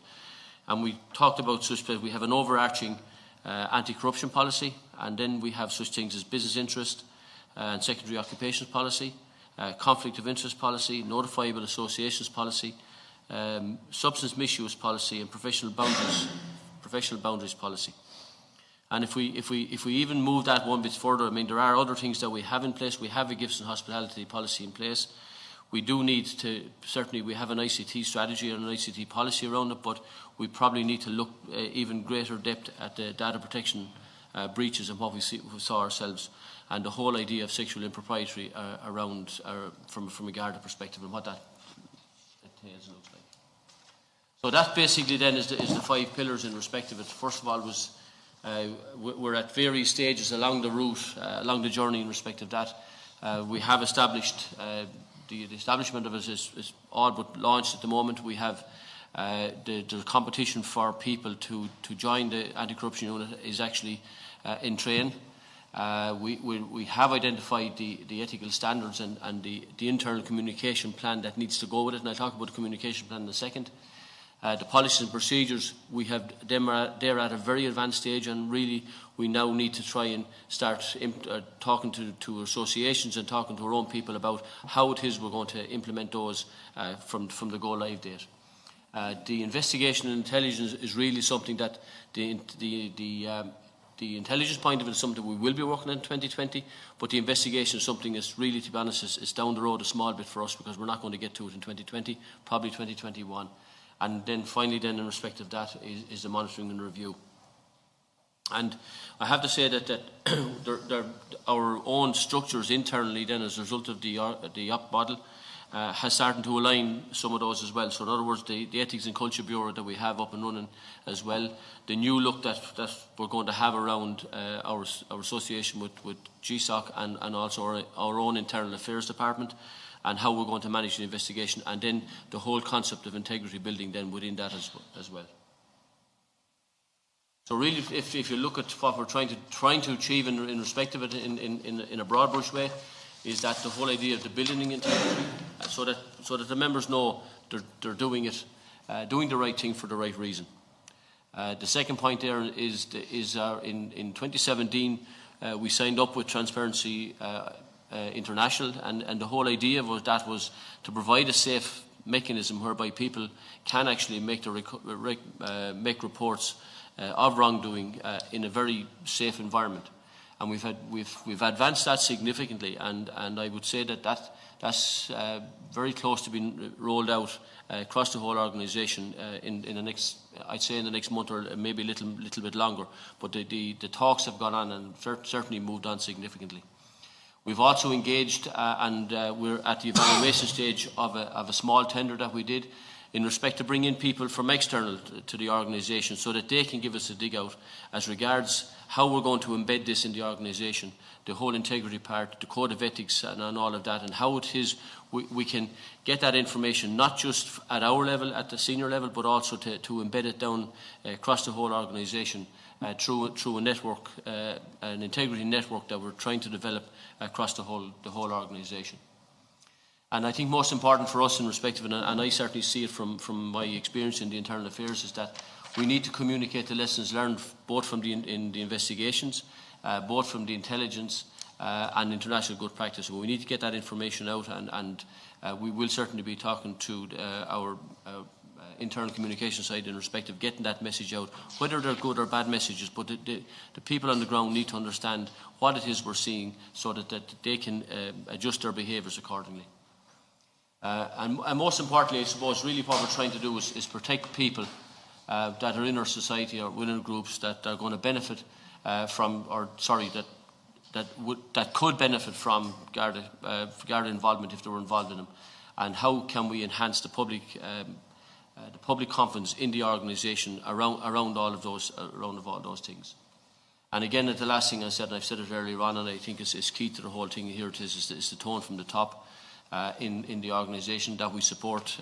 And we talked about such that we have an overarching anti-corruption policy, and then we have such things as business interest and secondary occupations policy, conflict of interest policy, notifiable associations policy, substance misuse policy, and professional boundaries policy. And if we even move that one bit further, I mean, there are other things that we have in place. We have a gifts and hospitality policy in place. We do need to, certainly we have an ICT strategy and an ICT policy around it, but we probably need to look even greater depth at the data protection breaches and what we saw ourselves, and the whole idea of sexual impropriety around from a Garda perspective and what that entails and looks like. So that basically then is the 5 pillars in respect of it. First of all we're at various stages along the route, along the journey in respect of that. We have established, the establishment of it is all but launched at the moment. We have the competition for people to join the anti-corruption unit is actually in train. We have identified the ethical standards and the internal communication plan that needs to go with it, and I'll talk about the communication plan in a second. The policies and procedures, we have them they're at a very advanced stage, and really we now need to try and start talking to associations and talking to our own people about how it is we're going to implement those from the go live date. The investigation and intelligence is really something that the intelligence point of it is something we will be working on in 2020, but the investigation is something that's really, to be honest, is down the road a small bit for us, because we're not going to get to it in 2020, probably 2021. And then finally then in respect of that is the monitoring and review. And I have to say that our own structures internally then, as a result of the op model, has started to align some of those as well. So in other words, the Ethics and Culture Bureau that we have up and running as well, the new look that we're going to have around our association with GSOC and also our own Internal Affairs Department, and how we're going to manage the investigation, and then the whole concept of integrity building then within that as well. So really, if you look at what we're trying to achieve in respect of it in a broad brush way, is that the whole idea of the building integrity, so that the members know they're doing it, doing the right thing for the right reason. The second point there is in 2017 we signed up with Transparency International, and the whole idea was to provide a safe mechanism whereby people can actually make reports of wrongdoing in a very safe environment. And we've advanced that significantly, and I would say that's very close to being rolled out across the whole organisation in the next month, or maybe a little bit longer. But the talks have gone on and certainly moved on significantly. We've also engaged, and we're at the evaluation stage of a small tender that we did in respect to bringing in people from external to the organisation, so that they can give us a dig out as regards how we're going to embed this in the organisation, the whole integrity part, the code of ethics and all of that, and how it is we can get that information not just at our level, at the senior level, but also to embed it down across the whole organisation through a network, an integrity network that we're trying to develop across the whole organisation. And I think most important for us in respect of it, and I certainly see it from my experience in the internal affairs, is that we need to communicate the lessons learned both from the investigations, both from the intelligence and international good practice. We need to get that information out, and we will certainly be talking to our internal communication side in respect of getting that message out, whether they're good or bad messages, but the people on the ground need to understand what it is we're seeing, so that they can adjust their behaviours accordingly. And most importantly, I suppose, really what we're trying to do is protect people that are in our society or within groups that are going to benefit that could benefit from Garda involvement if they were involved in them, and how can we enhance the public confidence in the organisation around all of those things. And again, the last thing I said, and I've said it earlier on, and I think is key to the whole thing here, is the tone from the top in the organisation, that we support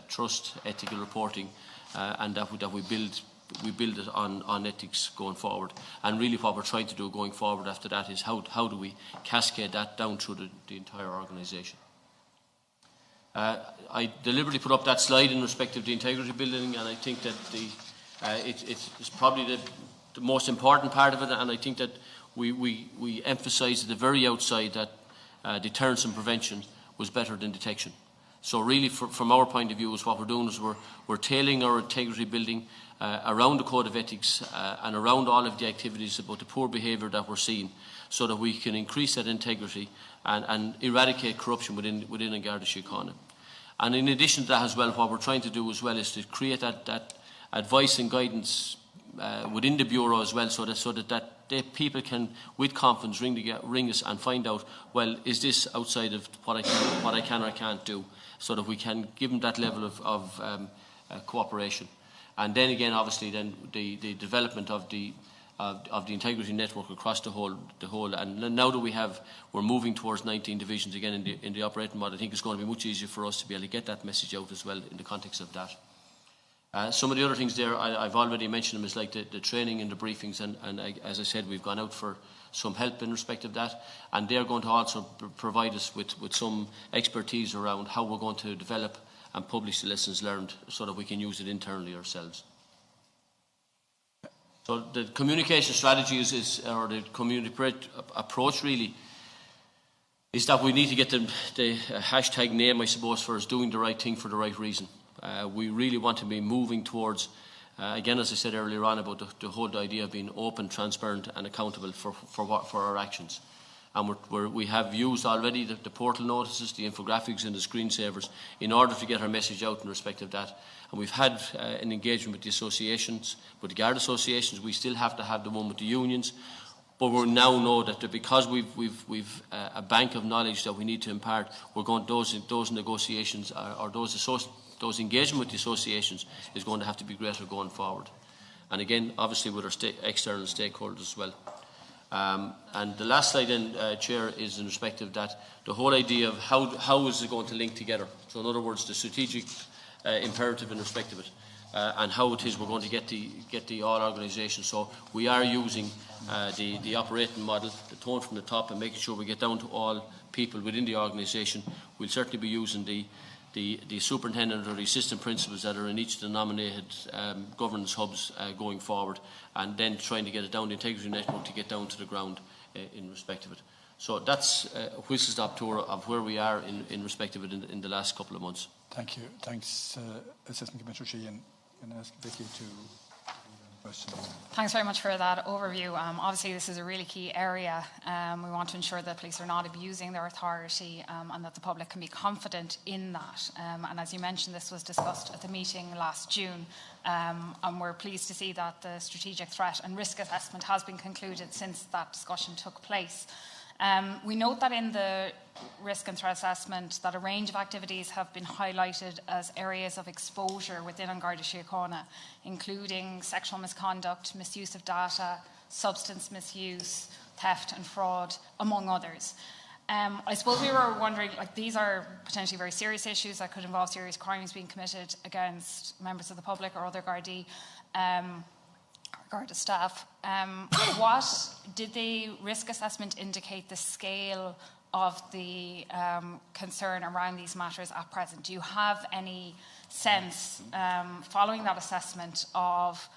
trust, ethical reporting, and that we build it on ethics going forward. And really what we're trying to do going forward after that is how do we cascade that down through the entire organisation. I deliberately put up that slide in respect of the integrity building, and I think that it's probably the most important part of it, and I think that we emphasise at the very outside that deterrence and prevention was better than detection. So really, from our point of view, is what we're doing is we're tailoring our integrity building around the code of ethics and around all of the activities about the poor behaviour that we're seeing, so that we can increase that integrity and eradicate corruption within Garda Síochána. And in addition to that as well, what we're trying to do as well is to create that advice and guidance within the Bureau as well, so that people can, with confidence, ring us and find out, well, is this outside of what I can or can't do, so that we can give them that level of cooperation. And then again, obviously, then the development of the integrity network across the whole, and now that we're moving towards 19 divisions again in the operating model, I think it's going to be much easier for us to be able to get that message out as well in the context of that. Some of the other things there, I've already mentioned them, is like the training and the briefings, and as I said, we've gone out for some help in respect of that, and they're going to also provide us with some expertise around how we're going to develop and publish the lessons learned so that we can use it internally ourselves. So the communication strategy or the community approach really, is that we need to get the hashtag name, I suppose, for us doing the right thing for the right reason. We really want to be moving towards, again, as I said earlier on, about the whole idea of being open, transparent and accountable for our actions. And we have used already the portal notices, the infographics and the screensavers in order to get our message out in respect of that. And we've had an engagement with the associations, with the Garda associations. We still have to have the one with the unions. But we now know that because we've a bank of knowledge that we need to impart, we're going, those negotiations or those engagement with the associations is going to have to be greater going forward. And again, obviously with our external stakeholders as well. And the last slide then, Chair, is in respect of that, the whole idea of how is it going to link together. So in other words, the strategic imperative in respect of it, and how it is we're going to get the all organisation. So we are using the operating model, the tone from the top, and making sure we get down to all people within the organisation. We'll certainly be using the superintendent or the assistant principals that are in each of the nominated governance hubs going forward, and then trying to get it down the integrity network to get down to the ground in respect of it. So that's a whistle-stop tour of where we are in respect of it in the last couple of months. Thank you. Thanks, Assistant Commissioner Sheehan. I'm going to ask Vicky to question. Thanks very much for that overview. Obviously, this is a really key area. We want to ensure that police are not abusing their authority and that the public can be confident in that. And as you mentioned, this was discussed at the meeting last June. And we're pleased to see that the strategic threat and risk assessment has been concluded since that discussion took place. We note that in the risk and threat assessment that a range of activities have been highlighted as areas of exposure within Garda Síochána, including sexual misconduct, misuse of data, substance misuse, theft and fraud, among others. I suppose we were wondering, like, these are potentially very serious issues that could involve serious crimes being committed against members of the public or other Gardaí. Garda staff. What did the risk assessment indicate the scale of the concern around these matters at present? Do you have any sense, following that assessment, of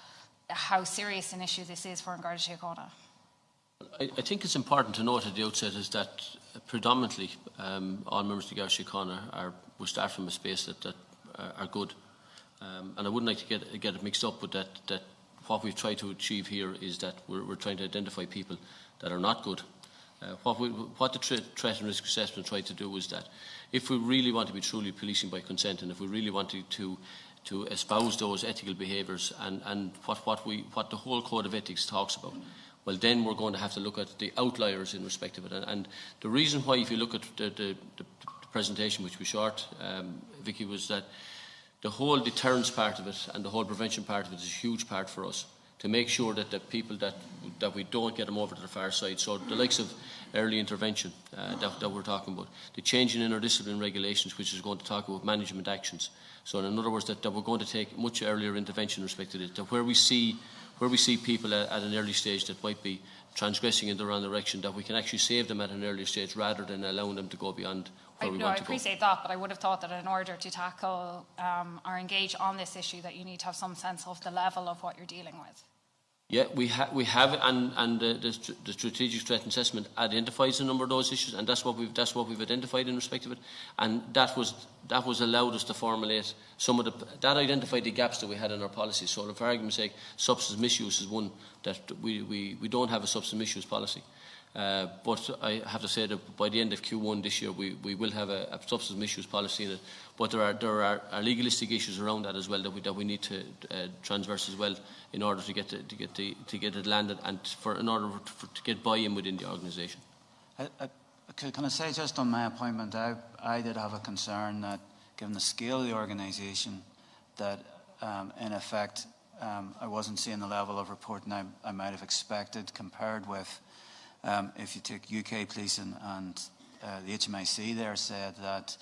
how serious an issue this is for Garda Síochána? I think it's important to note at the outset is that predominantly all members of the Garda Síochána will start from a space that are good. And I wouldn't like to get it mixed up with that what we've tried to achieve here is that we're trying to identify people that are not good. What the threat and risk assessment tried to do is that if we really want to be truly policing by consent, and if we really wanted to espouse those ethical behaviours and what the whole code of ethics talks about, well, then we're going to have to look at the outliers in respect of it. And the reason why, if you look at the presentation, which was short, Vicky, was that the whole deterrence part of it and the whole prevention part of it is a huge part for us, to make sure that the people that we don't get them over to the far side. So the likes of early intervention that we're talking about, the changing in our discipline regulations, which is going to talk about management actions. So in other words, that we're going to take much earlier intervention in respect to it, that where we see people at an early stage that might be transgressing in the wrong direction, that we can actually save them at an earlier stage rather than allowing them to go beyond where we want to go. I appreciate that, but I would have thought that in order to tackle or engage on this issue, that you need to have some sense of the level of what you're dealing with. Yeah, we have, and the strategic threat assessment identifies a number of those issues, and that's what we've identified in respect of it, and that was allowed us to formulate some of that identified the gaps that we had in our policy. So, for argument's sake, substance misuse is one that we don't have a substance misuse policy. But I have to say that by the end of Q1 this year, we will have a substance misuse policy in it. But there are legalistic issues around that as well that we need to transverse as well in order to get it landed and in order to get buy-in within the organisation. Can I say just on my appointment, I did have a concern that given the scale of the organisation, that in effect I wasn't seeing the level of reporting I might have expected compared with if you take UK policing and the HMIC there said that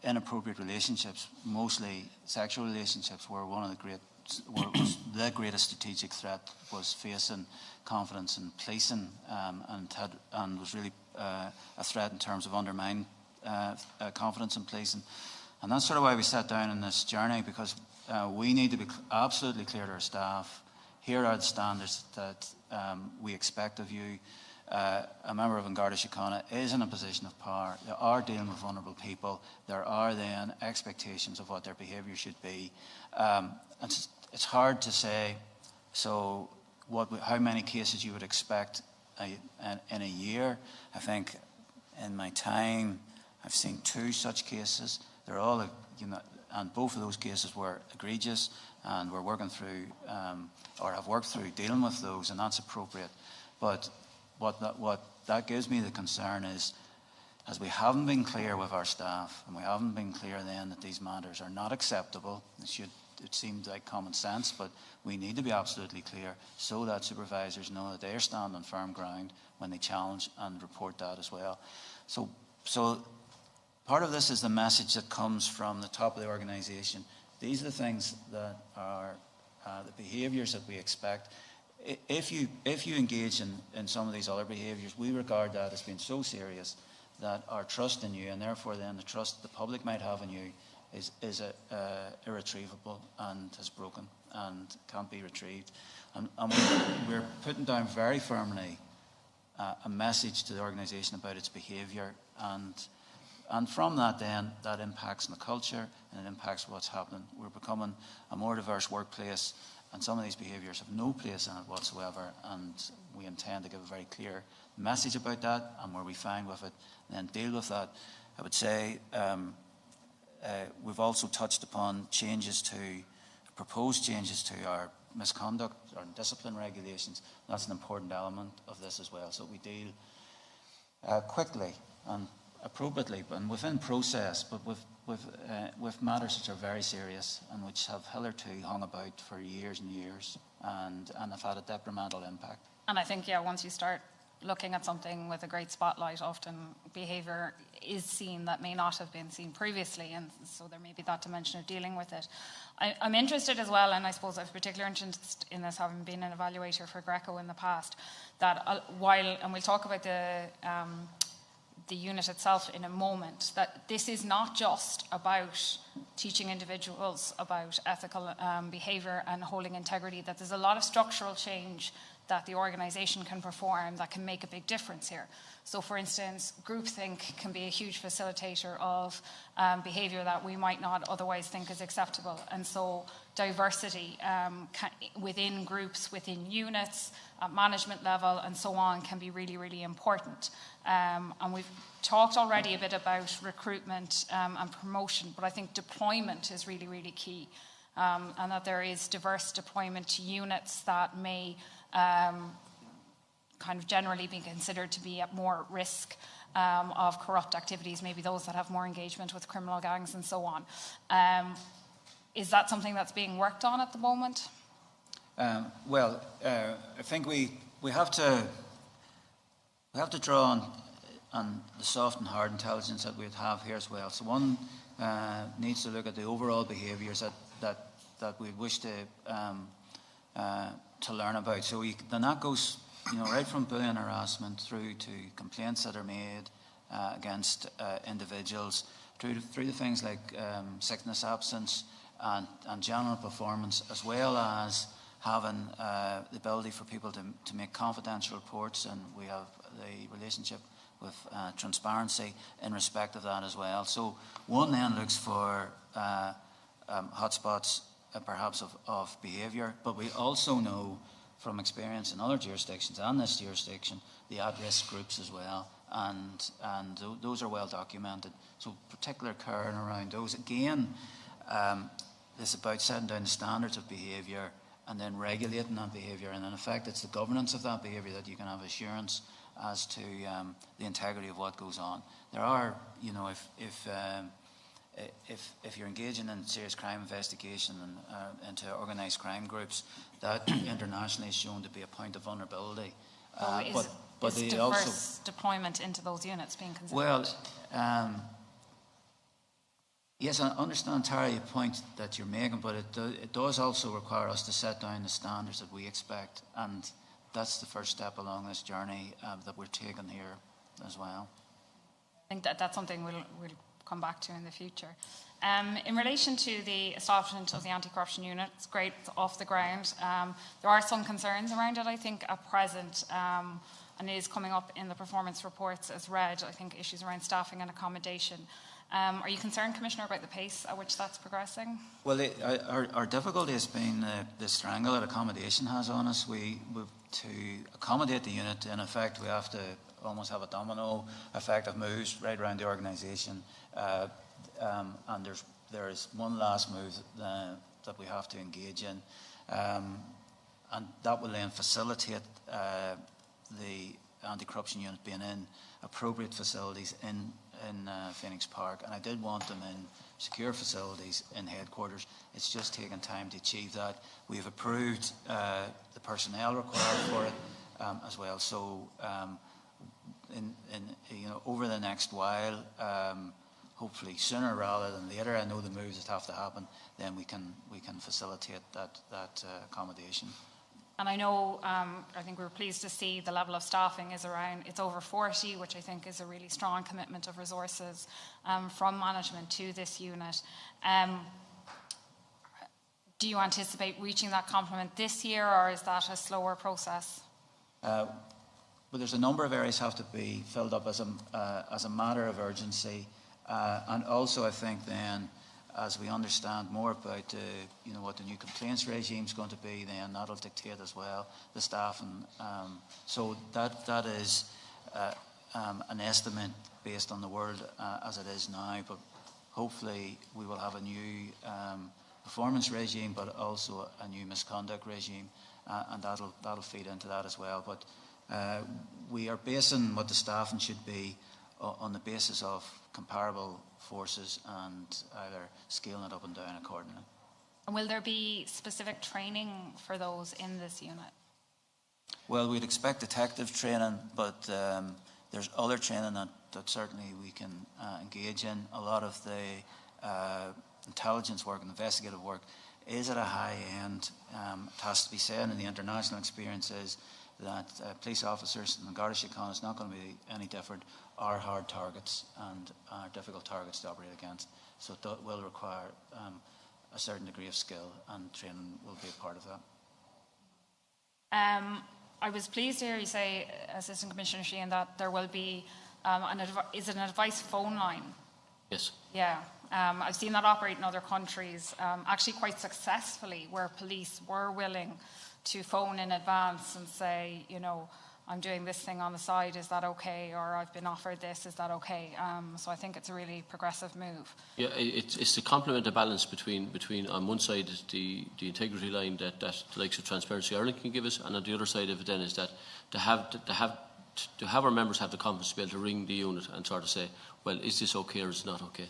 inappropriate relationships, mostly sexual relationships, were one of the greatest strategic threat was facing confidence in policing and was really a threat in terms of undermining confidence in policing. And that's sort of why we sat down in this journey, because we need to be absolutely clear to our staff. Here are the standards that we expect of you. A member of Garda Síochána is in a position of power. They are dealing with vulnerable people. There are then expectations of what their behaviour should be. It's hard to say, so how many cases you would expect in a year. I think in my time I've seen 2 such cases. They're all, and both of those cases were egregious, and we're working through, or have worked through dealing with those, and that's appropriate. But what that gives me the concern is, as we haven't been clear with our staff, and we haven't been clear then that these matters are not acceptable, it seemed like common sense, but we need to be absolutely clear so that supervisors know that they're standing on firm ground when they challenge and report that as well. So part of this is the message that comes from the top of the organisation. These are the things that are the behaviours that we expect. If you engage in some of these other behaviours, we regard that as being so serious that our trust in you, and therefore then the trust the public might have in you, is irretrievable and is broken and can't be retrieved. And we're putting down very firmly a message to the organisation about its behaviour, and from that then, that impacts on the culture and it impacts what's happening. We're becoming a more diverse workplace, and some of these behaviours have no place in it whatsoever, and we intend to give a very clear message about that, and where we find with it, and then deal with that. I would say we've also touched upon proposed changes to our misconduct or discipline regulations. That's an important element of this as well. So we deal quickly and appropriately and within process, but with matters which are very serious and which have hitherto hung about for years and years and have had a detrimental impact. And I think, once you start looking at something with a great spotlight, often behaviour is seen that may not have been seen previously, and so there may be that dimension of dealing with it. I'm interested as well, and I suppose I've particular interest in this, having been an evaluator for Greco in the past, that and we'll talk about the unit itself in a moment, that this is not just about teaching individuals about ethical behaviour and holding integrity, that there's a lot of structural change that the organisation can perform that can make a big difference here. So, for instance, groupthink can be a huge facilitator of behaviour that we might not otherwise think is acceptable. And so diversity within groups, within units, at management level and so on can be really, really important. And we've talked already a bit about recruitment and promotion, but I think deployment is really, really key. And that there is diverse deployment to units that may kind of generally be considered to be at more risk of corrupt activities, maybe those that have more engagement with criminal gangs and so on. Is that something that's being worked on at the moment? I think we have to draw on the soft and hard intelligence that we have here as well. So one needs to look at the overall behaviours that we wish to learn about. So then that goes, right from bullying, harassment through to complaints that are made against individuals, through to things like sickness, absence, and general performance, as well as having the ability for people to make confidential reports, and we have the relationship with transparency in respect of that as well. So one then looks for hotspots perhaps of behaviour, but we also know from experience in other jurisdictions and this jurisdiction, the at-risk groups as well, and those are well documented. So particular care around those. Again, it's about setting down the standards of behaviour and then regulating that behaviour, and in effect it's the governance of that behaviour that you can have assurance as to the integrity of what goes on. There are, you know, if you're engaging in serious crime investigation and into organised crime groups, that internationally is shown to be a point of vulnerability. But is diverse deployment into those units being considered? Well, yes, I understand, Tara, the point that you're making, but it does also require us to set down the standards that we expect, and that's the first step along this journey that we're taking here as well. I think that's something we'll come back to in the future. In relation to the establishment of the anti-corruption unit, it's great, it's off the ground. There are some concerns around it, I think, at present, and it is coming up in the performance reports as read, I think, issues around staffing and accommodation. Are you concerned, Commissioner, about the pace at which that's progressing? Well, our difficulty has been the strangle that accommodation has on us. To accommodate the unit, in effect, we have to almost have a domino effect of moves right around the organisation. And there is one last move that we have to engage in, and that will then facilitate the anti-corruption unit being in appropriate facilities in Phoenix Park. And I did want them in secure facilities in headquarters. It's just taken time to achieve that. We've approved the personnel required for it as well. So over the next while, hopefully sooner rather than later, I know the moves that have to happen, then we can facilitate that accommodation. And I know, I think we were pleased to see the level of staffing is it's over 40, which I think is a really strong commitment of resources from management to this unit. Do you anticipate reaching that complement this year, or is that a slower process? Well, there's a number of areas have to be filled up as a matter of urgency. And also, I think then, as we understand more about what the new complaints regime is going to be, then that'll dictate as well the staff, and so that is an estimate based on the world as it is now. But hopefully, we will have a new performance regime, but also a new misconduct regime, and that'll feed into that as well. But we are basing what the staffing should be on the basis of comparable forces and either scaling it up and down accordingly. And will there be specific training for those in this unit? Well, we'd expect detective training, but there's other training that certainly we can engage in. A lot of the intelligence work and investigative work is at a high end. It has to be said, and the international experience is that police officers in the Garda Síochána is not going to be any different, are hard targets and are difficult targets to operate against. So it will require a certain degree of skill, and training will be a part of that. I was pleased to hear you say, Assistant Commissioner Sheehan, that there will be is it an advice phone line? Yes. Yeah. I've seen that operate in other countries, actually quite successfully, where police were willing to phone in advance and say, I'm doing this thing on the side, is that okay? Or I've been offered this, is that okay? So I think it's a really progressive move. Yeah, it's to complement the balance between on one side the integrity line that the likes of Transparency Ireland can give us, and on the other side of it then is that to have our members have the confidence to be able to ring the unit and sort of say, well, is this okay or is it not okay?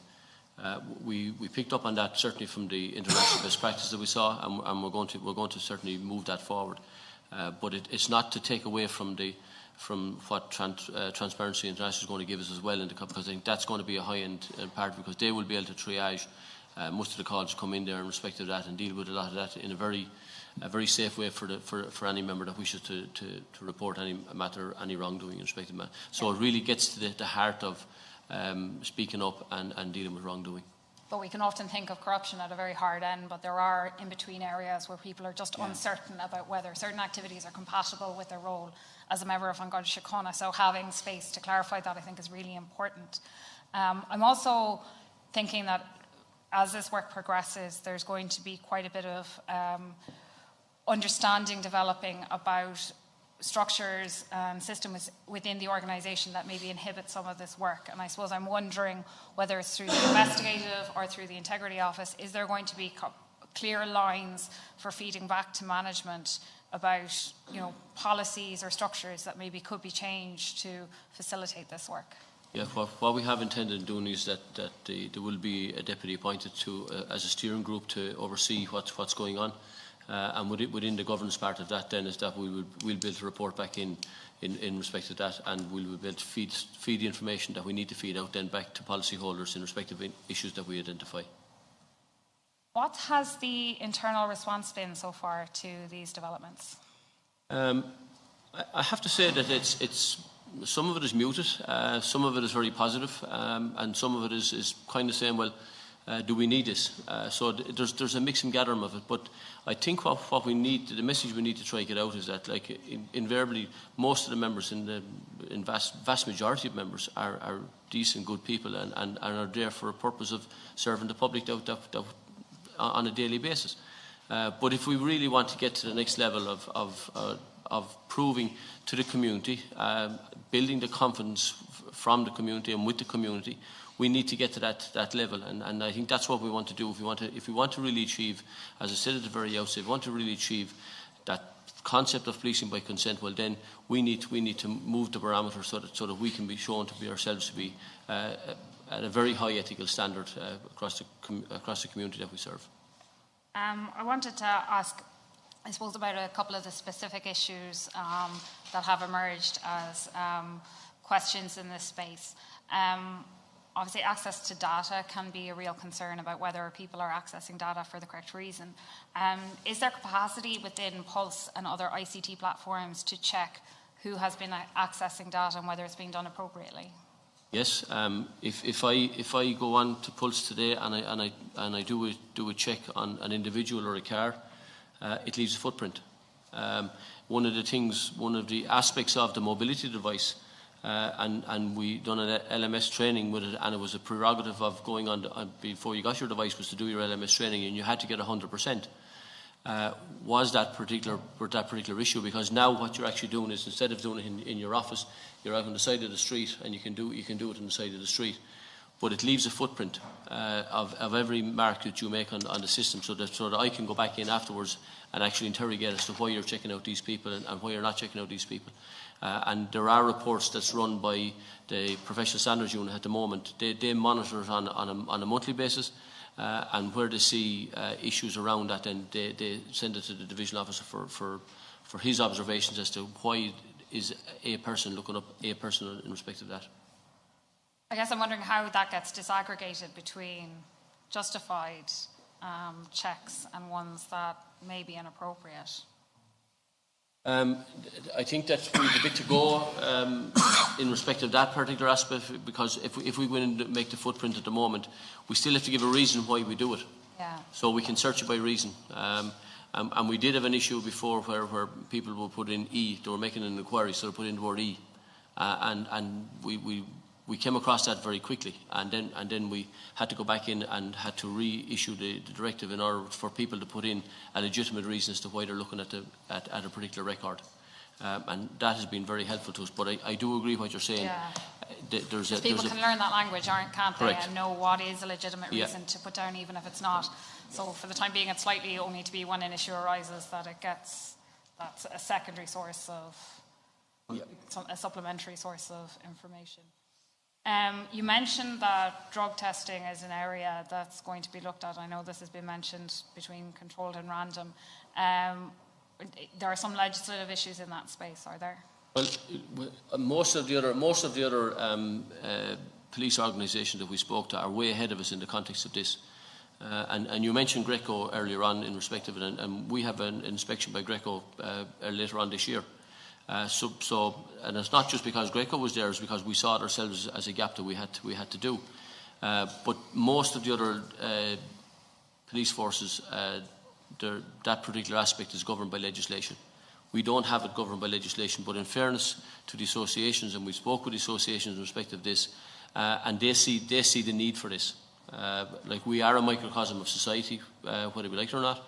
We picked up on that certainly from the international best practice that we saw, and we're going to certainly move that forward. But it's not to take away from what Transparency International is going to give us as well, because I think that's going to be a high-end part, because they will be able to triage most of the calls come in there in respect of that and deal with a lot of that in a very safe way for any member that wishes to report any matter, any wrongdoing in respect of that. So it really gets to the heart of speaking up and dealing with wrongdoing. But we can often think of corruption at a very hard end, but there are in-between areas where people are just uncertain about whether certain activities are compatible with their role as a member of Garda Síochána. So having space to clarify that, I think, is really important. I'm also thinking that as this work progresses, there's going to be quite a bit of understanding developing about structures and systems within the organisation that maybe inhibit some of this work. And I suppose I'm wondering whether it's through the investigative or through the integrity office, is there going to be clear lines for feeding back to management about, you know, policies or structures that maybe could be changed to facilitate this work? Yeah, what we have intended in doing is that there will be a deputy appointed to as a steering group to oversee what's going on, and within the governance part of that, then is that we'll be able to report back in respect of that, and we'll be able to feed the information that we need to feed out then back to policyholders in respect of issues that we identify. What has the internal response been so far to these developments? I have to say that it's some of it is muted, some of it is very positive, and some of it is kind of saying, well, do we need this? So there's a mix and gathering of it. But I think what we need, the message we need to try to get out is that, like, invariably, most of the members, vast majority of members are decent, good people, and are there for a purpose of serving the public on a daily basis. But if we really want to get to the next level of proving to the community, building the confidence from the community and with the community, we need to get to that level, and I think that's what we want to do. If we want to really achieve, as I said at the very outset, if we want to really achieve that concept of policing by consent, well then we need to move the barometer so that we can be shown to be ourselves to be at a very high ethical standard across the community that we serve. I wanted to ask, I suppose, about a couple of the specific issues that have emerged as questions in this space. Obviously, access to data can be a real concern about whether people are accessing data for the correct reason. Is there capacity within Pulse and other ICT platforms to check who has been accessing data and whether it's being done appropriately? Yes. If I go on to Pulse today and I do a check on an individual or a car, it leaves a footprint. One of the aspects of the mobility device. And we done an LMS training with it, and it was a prerogative of going on before you got your device was to do your LMS training, and you had to get 100%. Was that particular issue? Because now what you're actually doing is, instead of doing it in your office, you're out on the side of the street, and you can do it on the side of the street. But it leaves a footprint of every mark that you make on the system, so that I can go back in afterwards and actually interrogate as to why you're checking out these people and why you're not checking out these people. And there are reports that's run by the Professional Standards Unit at the moment. They monitor it on a monthly basis, and where they see issues around that, then they send it to the divisional officer for his observations as to why is a person looking up a person in respect of that. I guess I'm wondering how that gets disaggregated between justified checks and ones that may be inappropriate. I think that we have a bit to go in respect of that particular aspect, because if we go in and make the footprint at the moment, we still have to give a reason why we do it. Yeah. So we can search it by reason. And we did have an issue before where people would put in E, they were making an inquiry, so they put in the word E. And we came across that very quickly, and then we had to go back in and had to reissue the directive in order for people to put in a legitimate reason as to why they're looking at a particular record, and that has been very helpful to us. But I do agree what you're saying. Yeah. People can learn that language, can't they? Correct. And know what is a legitimate reason to put down, even if it's not. So for the time being, it's likely only to be when an issue arises that that's a secondary source of a supplementary source of information. You mentioned that drug testing is an area that's going to be looked at. I know this has been mentioned between controlled and random. There are some legislative issues in that space, are there? Well, most of the other police organisations that we spoke to are way ahead of us in the context of this. And you mentioned Greco earlier on in respect of it, and we have an inspection by Greco later on this year. And it's not just because Greco was there; it's because we saw it ourselves as a gap that we had to do. But most of the other police forces, that particular aspect is governed by legislation. We don't have it governed by legislation. But in fairness to the associations, and we spoke with the associations in respect of this, and they see the need for this. Like, we are a microcosm of society, whether we like it or not.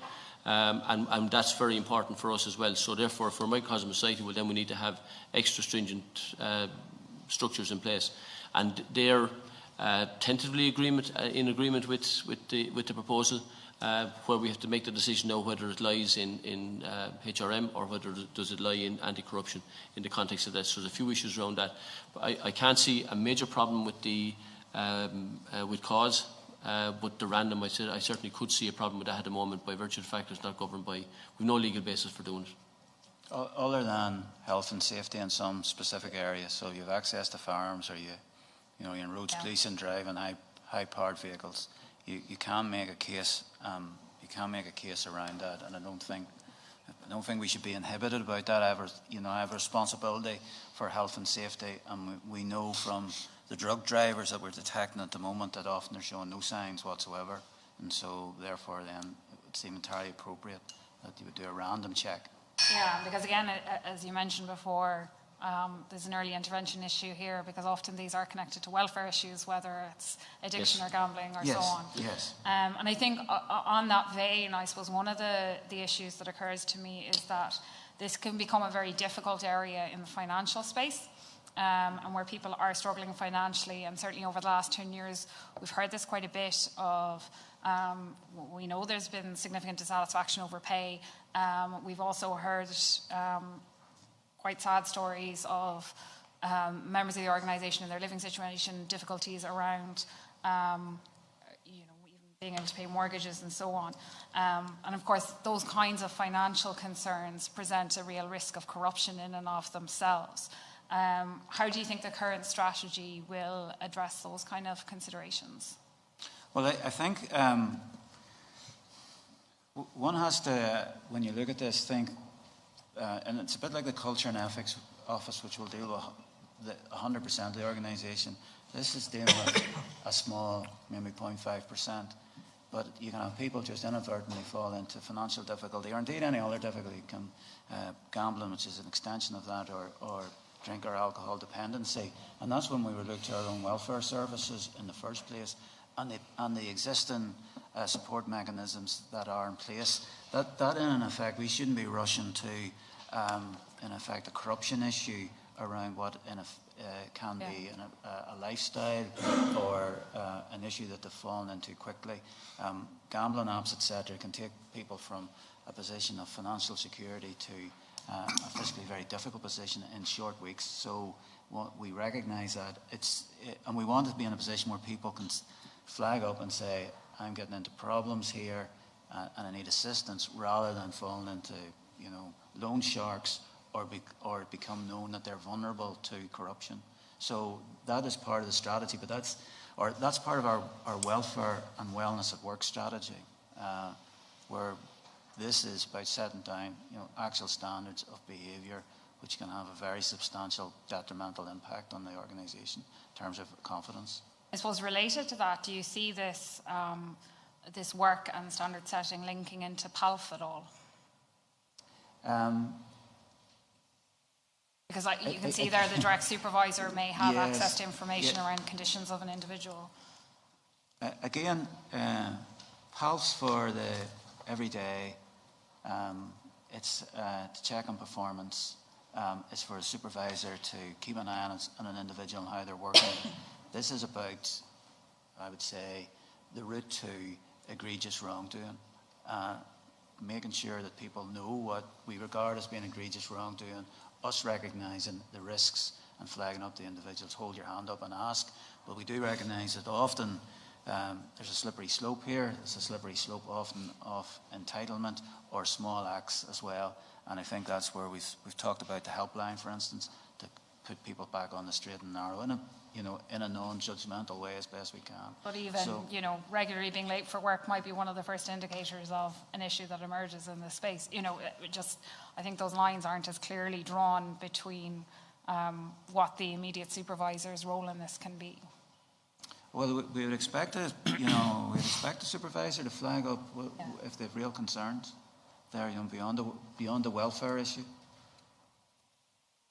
and that's very important for us as well. So therefore, for microcosm society, well, then we need to have extra stringent structures in place, and they're tentatively in agreement with the proposal, where we have to make the decision now whether it lies in HRM or whether does it lie in anti-corruption in the context of that. So there's a few issues around that. But I can't see a major problem with the with cause. But the random, I certainly could see a problem with that at the moment by virtue of the fact it's not governed by, we've no legal basis for doing it. Other than health and safety in some specific areas, so you have access to farms, or you're in roads policing, driving high powered vehicles, you can make a case. You can make a case around that, and I don't think we should be inhibited about that. I have a responsibility for health and safety, and we know from the drug drivers that we're detecting at the moment that often they're showing no signs whatsoever, and so therefore then it would seem entirely appropriate that you would do a random check. Yeah, because again, as you mentioned before, there's an early intervention issue here, because often these are connected to welfare issues, whether it's addiction or gambling or so on. Yes. And I think on that vein, I suppose one of the issues that occurs to me is that this can become a very difficult area in the financial space. And where people are struggling financially, and certainly over the last 10 years, we've heard this quite a bit of, we know there's been significant dissatisfaction over pay. We've also heard quite sad stories of members of the organisation and their living situation, difficulties around, even being able to pay mortgages and so on. And of course, those kinds of financial concerns present a real risk of corruption in and of themselves. How do you think the current strategy will address those kind of considerations? Well, I think one has to, when you look at this, think, and it's a bit like the Culture and Ethics Office, which will deal with 100% of the organisation. This is dealing with a small, maybe 0.5%. But you can have people just inadvertently fall into financial difficulty, or indeed any other difficulty. Gambling, which is an extension of that, or drink or alcohol dependency, and that's when we would look to our own welfare services in the first place, and the existing support mechanisms that are in place. That in effect, we shouldn't be rushing to, in effect, a corruption issue around what can be a lifestyle or an issue that they've fallen into quickly. Gambling apps, etc., can take people from a position of financial security to a fiscally very difficult position in short weeks. So we recognise that and we want to be in a position where people can flag up and say, I'm getting into problems here and I need assistance, rather than falling into loan sharks or become known that they're vulnerable to corruption. So that is part of the strategy, but that's part of our welfare and wellness at work strategy, where this is about setting down, actual standards of behaviour, which can have a very substantial detrimental impact on the organisation in terms of confidence. I suppose related to that, do you see this this work and standard setting linking into PALF at all? Because you can see there the direct supervisor may have access to information around conditions of an individual. Again, PALF's for the everyday. It's to check on performance. It's for a supervisor to keep an eye on an individual and how they're working. This is about, I would say, the route to egregious wrongdoing. Making sure that people know what we regard as being egregious wrongdoing, us recognising the risks and flagging up the individuals, hold your hand up and ask. But we do recognise that often there's a slippery slope here. There's a slippery slope often of entitlement or small acts as well. And I think that's where we've talked about the helpline, for instance, to put people back on the straight and narrow in a non-judgmental way as best we can. But even, regularly being late for work might be one of the first indicators of an issue that emerges in this space. I think those lines aren't as clearly drawn between what the immediate supervisor's role in this can be. Well, we would expect a supervisor to flag up if they have real concerns there, beyond the welfare issue.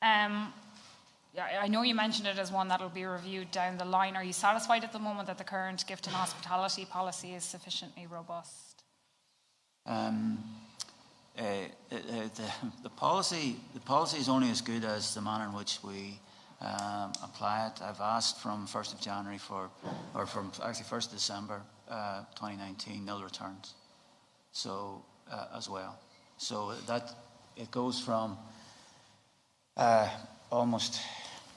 I know you mentioned it as one that will be reviewed down the line. Are you satisfied at the moment that the current gift and hospitality policy is sufficiently robust? the policy is only as good as the manner in which we apply it. I've asked from 1st of January from 1st of December 2019 nil returns. So as well. So that it goes from almost,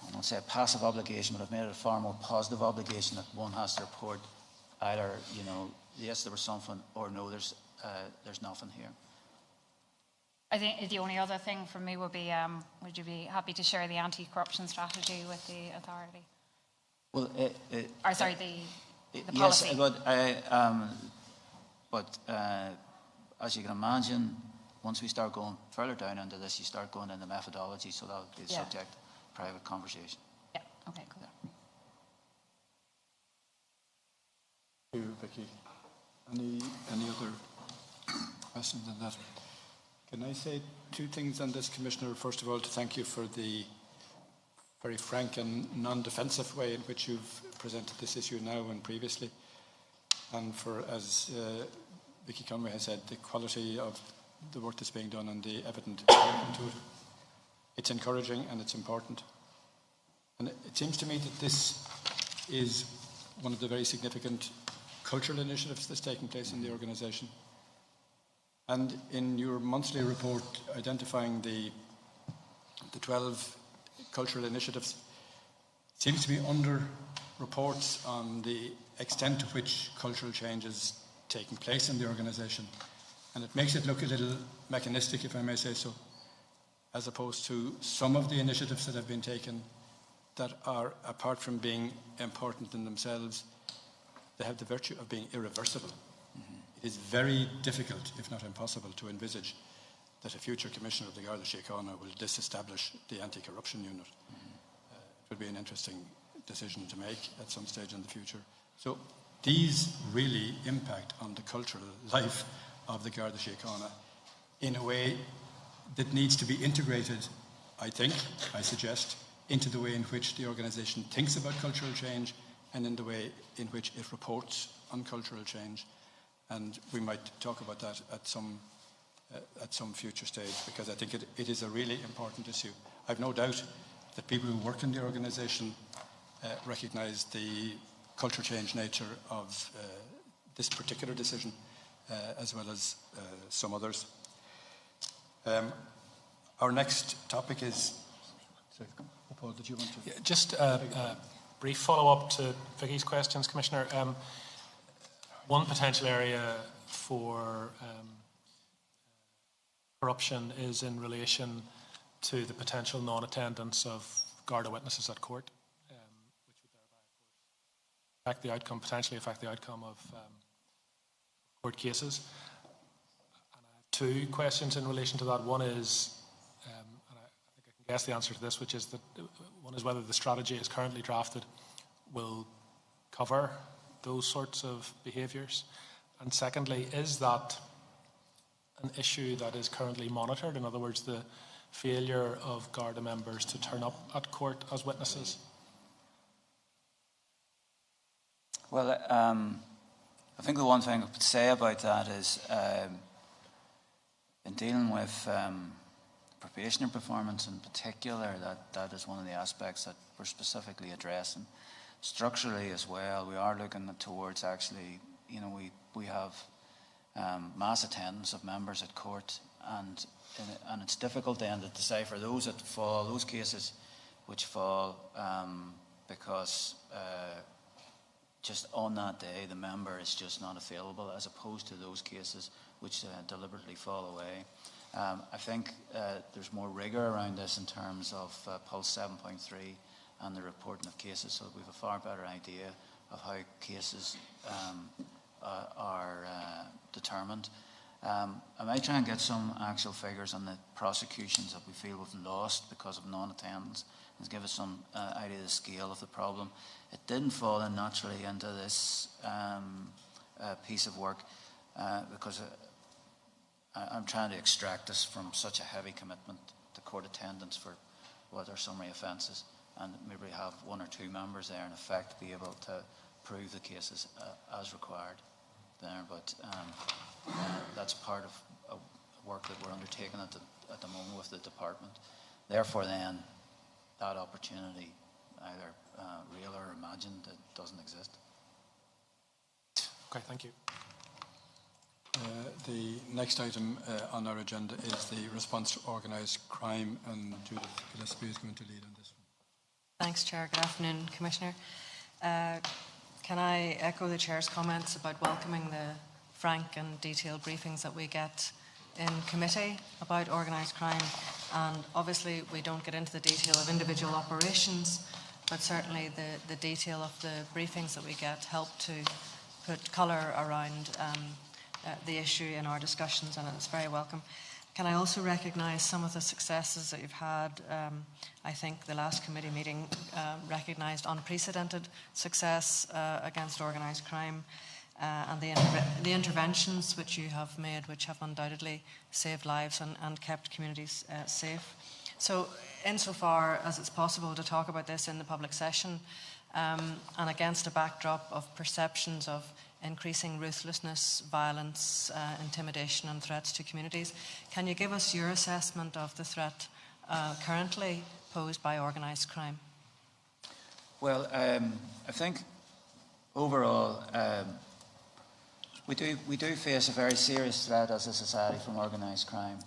I won't say a passive obligation, but I've made it a far more positive obligation that one has to report either, yes, there was something, or no, there's nothing here. I think the only other thing from me would be, would you be happy to share the anti-corruption strategy with the authority? Well, the policy. Yes, but as you can imagine, once we start going further down into this, you start going into methodology, so that would be a subject of private conversation. Yeah, okay, cool. Thank you, Vicky. Any other questions on that? Can I say two things on this, Commissioner? First of all, to thank you for the very frank and non-defensive way in which you've presented this issue now and previously, and for, as Vicky Conway has said, the quality of the work that's being done and the evident commitment to it. It's encouraging and it's important. And it seems to me that this is one of the very significant cultural initiatives that's taking place in the organisation. And in your monthly report identifying the 12 cultural initiatives, seems to be under reports on the extent to which cultural change is taking place in the organisation. And it makes it look a little mechanistic, if I may say so, as opposed to some of the initiatives that have been taken that are, apart from being important in themselves, they have the virtue of being irreversible. It is very difficult, if not impossible, to envisage that a future Commissioner of the Garda Síochána will disestablish the anti-corruption unit. It would be an interesting decision to make at some stage in the future. So these really impact on the cultural life of the Garda Síochána in a way that needs to be integrated, I suggest, into the way in which the organisation thinks about cultural change and in the way in which it reports on cultural change. And we might talk about that at some future stage, because I think it is a really important issue. I've no doubt that people who work in the organisation recognise the culture change nature of this particular decision, as well as some others. Our next topic is... Sorry, Paul, did you want to... Yeah, just a brief follow-up to Vicky's questions, Commissioner. One potential area for corruption is in relation to the potential non-attendance of Garda witnesses at court, which would thereby, of course, potentially affect the outcome of court cases. And I have two questions in relation to that. One is, and I think I can guess the answer to this, which is that one is whether the strategy as currently drafted will cover those sorts of behaviours. And secondly, is that an issue that is currently monitored? In other words, the failure of Garda members to turn up at court as witnesses? Well, I think the one thing I could say about that is in dealing with probationary performance in particular, that is one of the aspects that we're specifically addressing. Structurally as well, we are looking towards actually, we have mass attendance of members at court, and it's difficult then to decipher those that fall, those cases which fall because just on that day the member is just not available, as opposed to those cases which deliberately fall away. I think there's more rigour around this in terms of Pulse 7.3 and the reporting of cases, so that we have a far better idea of how cases are determined. I might try and get some actual figures on the prosecutions that we feel we've lost because of non-attendance, and give us some idea of the scale of the problem. It didn't fall in naturally into this piece of work because I'm trying to extract this from such a heavy commitment to court attendance for what are summary offences, and maybe have one or two members there in effect be able to prove the cases as required there. But that's part of work that we're undertaking at the moment with the department. Therefore, then, that opportunity, either real or imagined, it doesn't exist. Okay, thank you. The next item on our agenda is the response to organised crime, and Judith Gillespie is going to lead on this one. Thanks, Chair. Good afternoon, Commissioner. Can I echo the Chair's comments about welcoming the frank and detailed briefings that we get in committee about organised crime? And obviously we don't get into the detail of individual operations, but certainly the detail of the briefings that we get help to put colour around the issue in our discussions, and it's very welcome. Can I also recognise some of the successes that you've had? I think the last committee meeting recognised unprecedented success against organised crime, and the interventions which you have made, which have undoubtedly saved lives and kept communities safe. So insofar as it's possible to talk about this in the public session, and against a backdrop of perceptions of increasing ruthlessness, violence, intimidation and threats to communities, can you give us your assessment of the threat currently posed by organised crime? Well, I think overall we do face a very serious threat as a society from organised crime,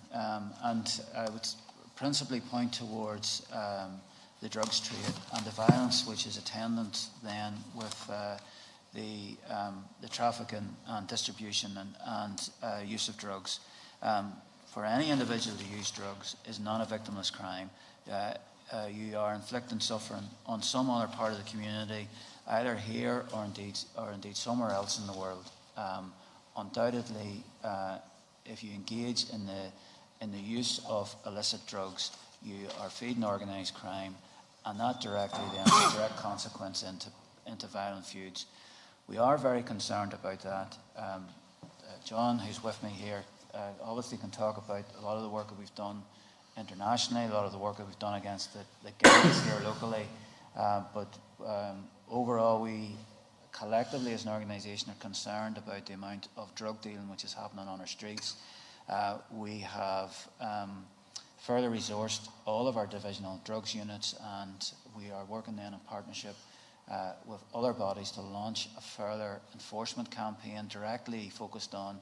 and I would principally point towards the drugs trade and the violence which is attendant then with the trafficking and distribution and use of drugs. For any individual to use drugs is not a victimless crime. You are inflicting suffering on some other part of the community, either here or indeed somewhere else in the world. Undoubtedly, if you engage in the use of illicit drugs, you are feeding organised crime, and that directly then has a direct consequence into violent feuds. We are very concerned about that. John, who's with me here, obviously can talk about a lot of the work that we've done internationally, a lot of the work that we've done against the gangs here locally. But overall, we collectively as an organisation are concerned about the amount of drug dealing which is happening on our streets. We have further resourced all of our divisional drugs units, and we are working then in partnership with other bodies to launch a further enforcement campaign directly focused on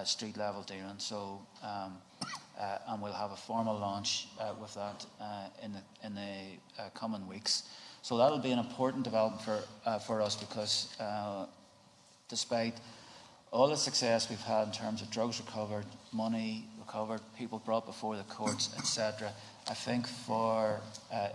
street level dealing. So, and we'll have a formal launch with that in the coming weeks. So that'll be an important development for us, because despite all the success we've had in terms of drugs recovered, money recovered, people brought before the courts, etc., I think for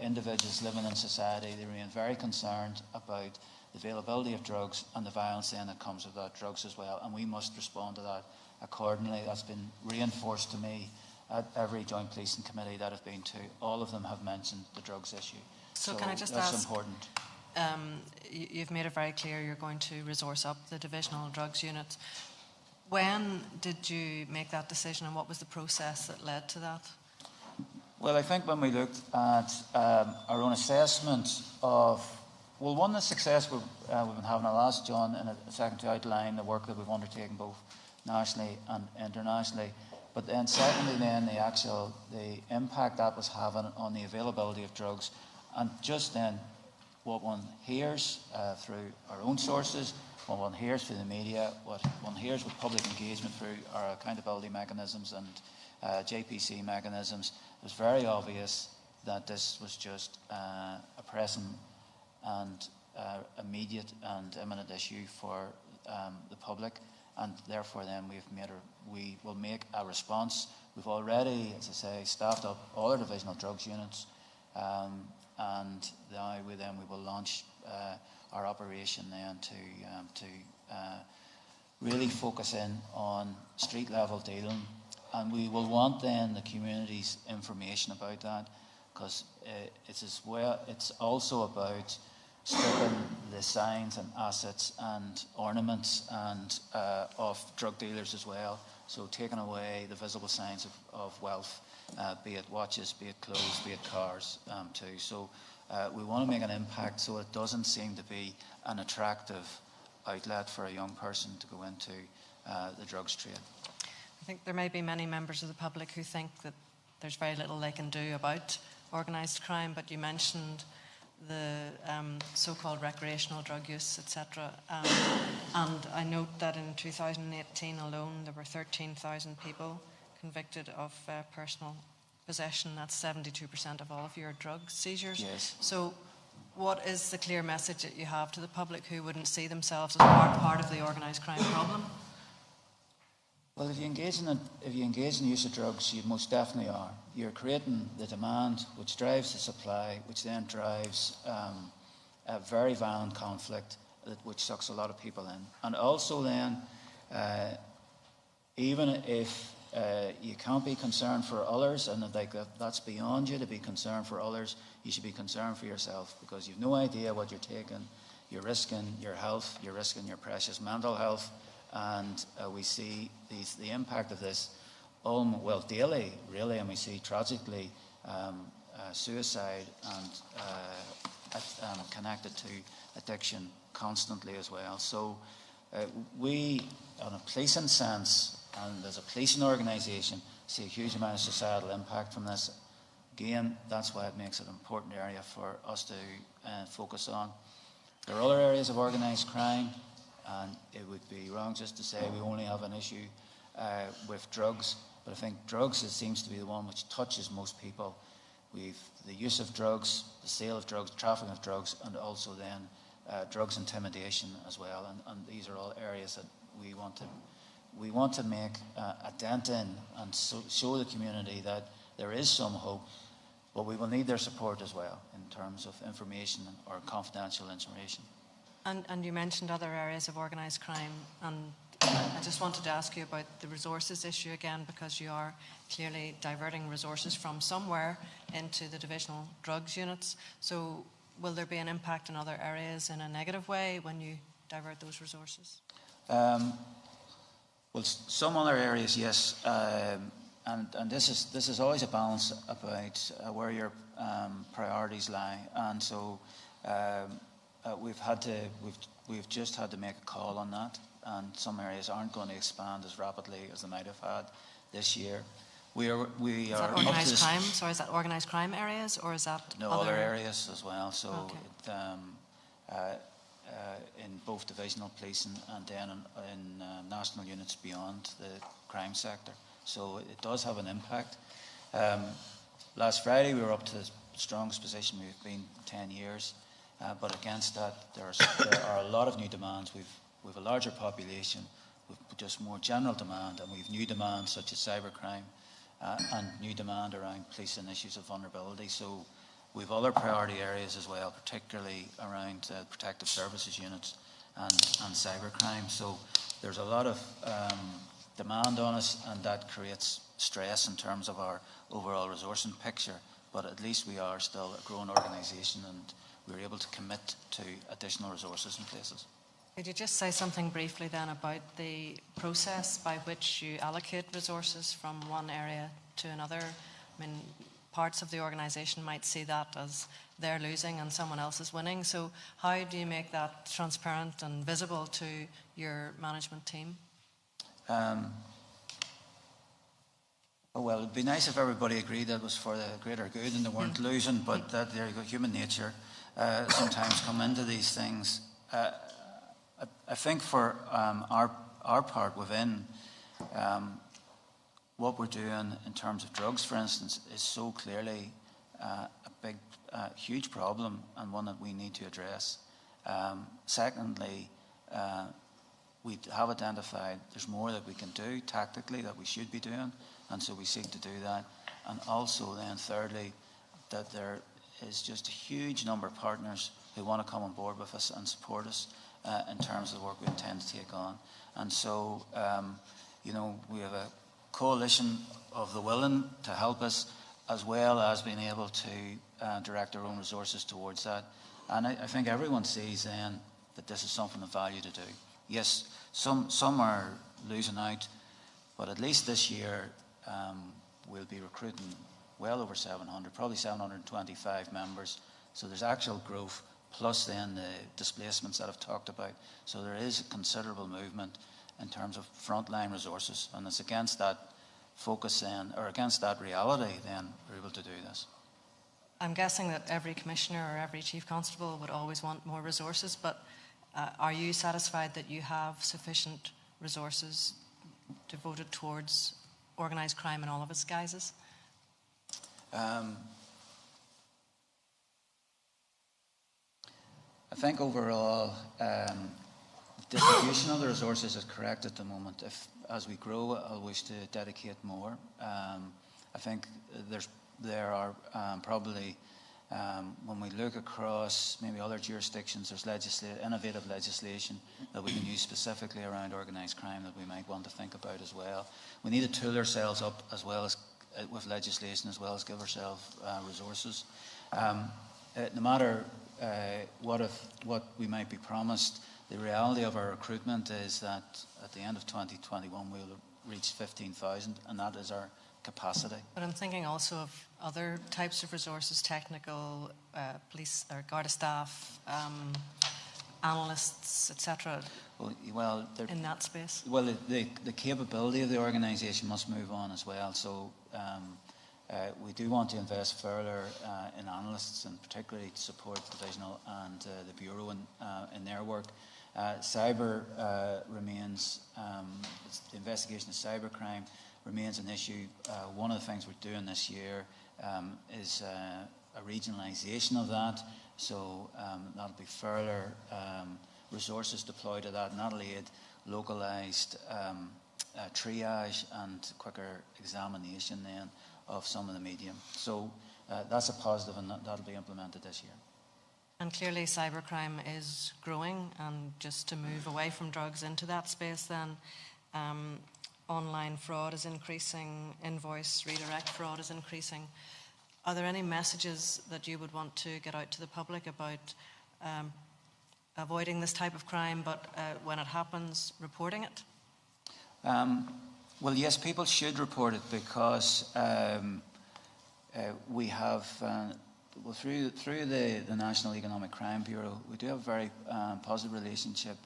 individuals living in society, they remain very concerned about the availability of drugs and the violence then that comes with that, drugs as well, and we must respond to that accordingly. That's been reinforced to me at every joint policing committee that I've been to. All of them have mentioned the drugs issue. So can I just that's ask, important. You've made it very clear you're going to resource up the divisional drugs unit. When did you make that decision, and what was the process that led to that? Well, I think when we looked at our own assessment of, well, one, the success we've been having, I'll ask John in a second to outline the work that we've undertaken both nationally and internationally, but then secondly then the impact that was having on the availability of drugs, and just then what one hears through our own sources, what one hears through the media, what one hears with public engagement through our accountability mechanisms and JPC mechanisms. It was very obvious that this was just a pressing and immediate and imminent issue for the public, and therefore then we will make a response. We've already, as I say, staffed up all our divisional drugs units, and now we will launch our operation then to really focus in on street level dealing, and we will want then the community's information about that, because it's also about stripping the signs and assets and ornaments and of drug dealers as well. So taking away the visible signs of wealth, be it watches, be it clothes, be it cars too. So we want to make an impact so it doesn't seem to be an attractive outlet for a young person to go into the drugs trade. I think there may be many members of the public who think that there's very little they can do about organised crime, but you mentioned the so-called recreational drug use, etc. And I note that in 2018 alone, there were 13,000 people convicted of personal possession. That's 72% of all of your drug seizures. Yes. So what is the clear message that you have to the public who wouldn't see themselves as part of the organised crime problem? Well, if you engage in the use of drugs, you most definitely are. You're creating the demand, which drives the supply, which then drives a very violent conflict, which sucks a lot of people in. And also then, even if you can't be concerned for others, and that's beyond you to be concerned for others, you should be concerned for yourself, because you've no idea what you're taking. You're risking your health, you're risking your precious mental health. And we see the impact of this daily, really, and we see tragically suicide and connected to addiction constantly as well. So we, on a policing sense, and as a policing organisation, see a huge amount of societal impact from this. Again, that's why it makes it an important area for us to focus on. There are other areas of organised crime, and it would be wrong just to say we only have an issue with drugs, but I think drugs seems to be the one which touches most people. We've the use of drugs, the sale of drugs, trafficking of drugs, and also then drugs intimidation as well. And these are all areas that we want to make a dent in and show the community that there is some hope, but we will need their support as well in terms of information or confidential information. And you mentioned other areas of organised crime, and I just wanted to ask you about the resources issue again, because you are clearly diverting resources from somewhere into the divisional drugs units. So will there be an impact in other areas in a negative way when you divert those resources? Well, some other areas, yes, and this is always a balance about where your priorities lie, and so. We've just had to make a call on that, and some areas aren't going to expand as rapidly as they might have had this year. We are is that organised crime? Sorry, is that organised crime areas, or is that other areas as well? So okay. In both divisional policing and then in national units beyond the crime sector. So it does have an impact. Last Friday we were up to the strongest position we've been in 10 years. But against that, there are a lot of new demands. We've a larger population, we've just more general demand, and we've new demands such as cybercrime and new demand around policing issues of vulnerability. So we've other priority areas as well, particularly around protective services units and cybercrime. So there's a lot of demand on us, and that creates stress in terms of our overall resourcing picture. But at least we are still a growing organisation, and we're able to commit to additional resources in places. Could you just say something briefly then about the process by which you allocate resources from one area to another? I mean, parts of the organisation might see that as they're losing and someone else is winning. So how do you make that transparent and visible to your management team? Well, it'd be nice if everybody agreed that it was for the greater good and they weren't losing, but that there you go, human nature sometimes come into these things. I think for our part within what we're doing in terms of drugs, for instance, is so clearly a big, huge problem and one that we need to address. Secondly, we have identified there's more that we can do tactically that we should be doing, and so we seek to do that. And also then thirdly, that there is just a huge number of partners who want to come on board with us and support us in terms of the work we intend to take on. And so, we have a coalition of the willing to help us, as well as being able to direct our own resources towards that. And I think everyone sees then that this is something of value to do. Yes, some are losing out, but at least this year we'll be recruiting well over 700, probably 725 members. So there's actual growth, plus then the displacements that I've talked about. So there is considerable movement in terms of frontline resources. And it's against that focus then, or against that reality then, we're able to do this. I'm guessing that every commissioner or every chief constable would always want more resources, but are you satisfied that you have sufficient resources devoted towards organised crime in all of its guises? I think overall, distribution of the resources is correct at the moment. If, as we grow, I'll wish to dedicate more. I think there are probably, when we look across maybe other jurisdictions, there's innovative legislation that we can use specifically around organised crime that we might want to think about as well. We need to tool ourselves up as well as with legislation, as well as give ourselves resources. No matter what we might be promised, the reality of our recruitment is that at the end of 2021 we'll reach 15,000, and that is our capacity. But I'm thinking also of other types of resources, technical, police or Garda staff, analysts, etc. Well, in that space. Well, the capability of the organisation must move on as well. So we do want to invest further in analysts, and particularly to support Divisional and the Bureau in their work. Cyber remains, the investigation of cybercrime remains an issue. One of the things we're doing this year is a regionalisation of that. So that'll be further resources deployed to that, and that'll aid localised triage and quicker examination then of some of the medium. So that's a positive, and that'll be implemented this year. And clearly cybercrime is growing, and just to move away from drugs into that space then, online fraud is increasing, invoice redirect fraud is increasing. Are there any messages that you would want to get out to the public about avoiding this type of crime, but when it happens, reporting it? Well, yes, people should report it, because we have, through the National Economic Crime Bureau, we do have a very positive relationship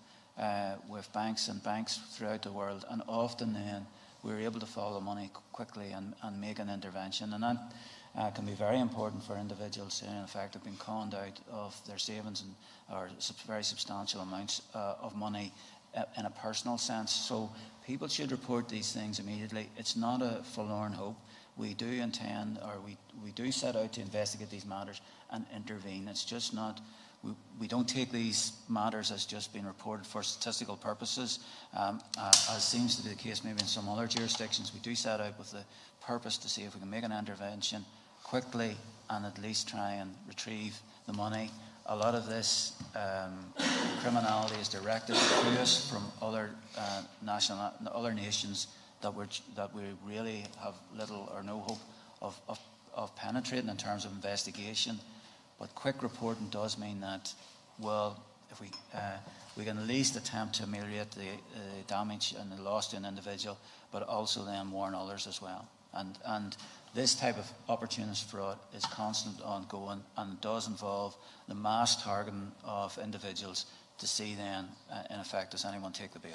with banks throughout the world, and often then we're able to follow money quickly and make an intervention, and that can be very important for individuals who in effect have been conned out of their savings or very substantial amounts of money in a personal sense. So people should report these things immediately. It's not a forlorn hope. We do intend, or we do set out to investigate these matters and intervene. It's just not, we don't take these matters as just being reported for statistical purposes, as seems to be the case maybe in some other jurisdictions. We do set out with the purpose to see if we can make an intervention quickly and at least try and retrieve the money. A lot of this criminality is directed to us from other nations that we really have little or no hope of penetrating in terms of investigation. But quick reporting does mean that, well, if we can at least attempt to ameliorate the damage and the loss to an individual, but also then warn others as well. And this type of opportunist fraud is constant, ongoing, and does involve the mass targeting of individuals to see then, in effect, does anyone take the bait?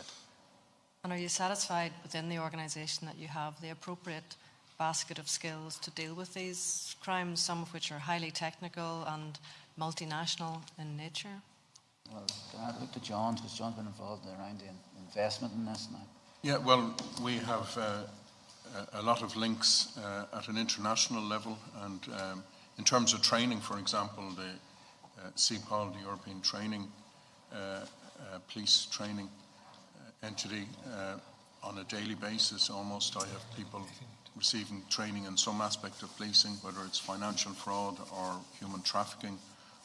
And are you satisfied within the organisation that you have the appropriate basket of skills to deal with these crimes, some of which are highly technical and multinational in nature? Well, I look to John, because John's been involved around the investment in this now. Yeah, well, we have a lot of links at an international level, and in terms of training, for example, the CPOL, the European Training Police Training Entity, on a daily basis almost, I have people receiving training in some aspect of policing, whether it's financial fraud or human trafficking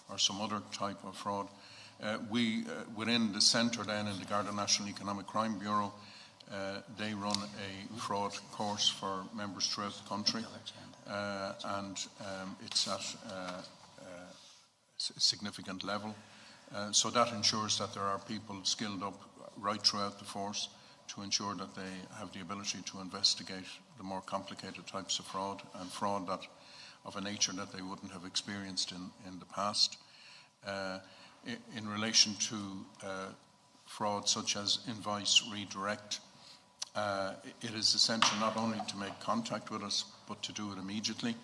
or some other type of fraud. We, within the centre then in the Garda National Economic Crime Bureau, they run a fraud course for members throughout the country, and it's at a significant level. So that ensures that there are people skilled up right throughout the force to ensure that they have the ability to investigate the more complicated types of fraud, and fraud that of a nature that they wouldn't have experienced in the past. In relation to fraud such as invoice redirect, it is essential not only to make contact with us, but to do it immediately.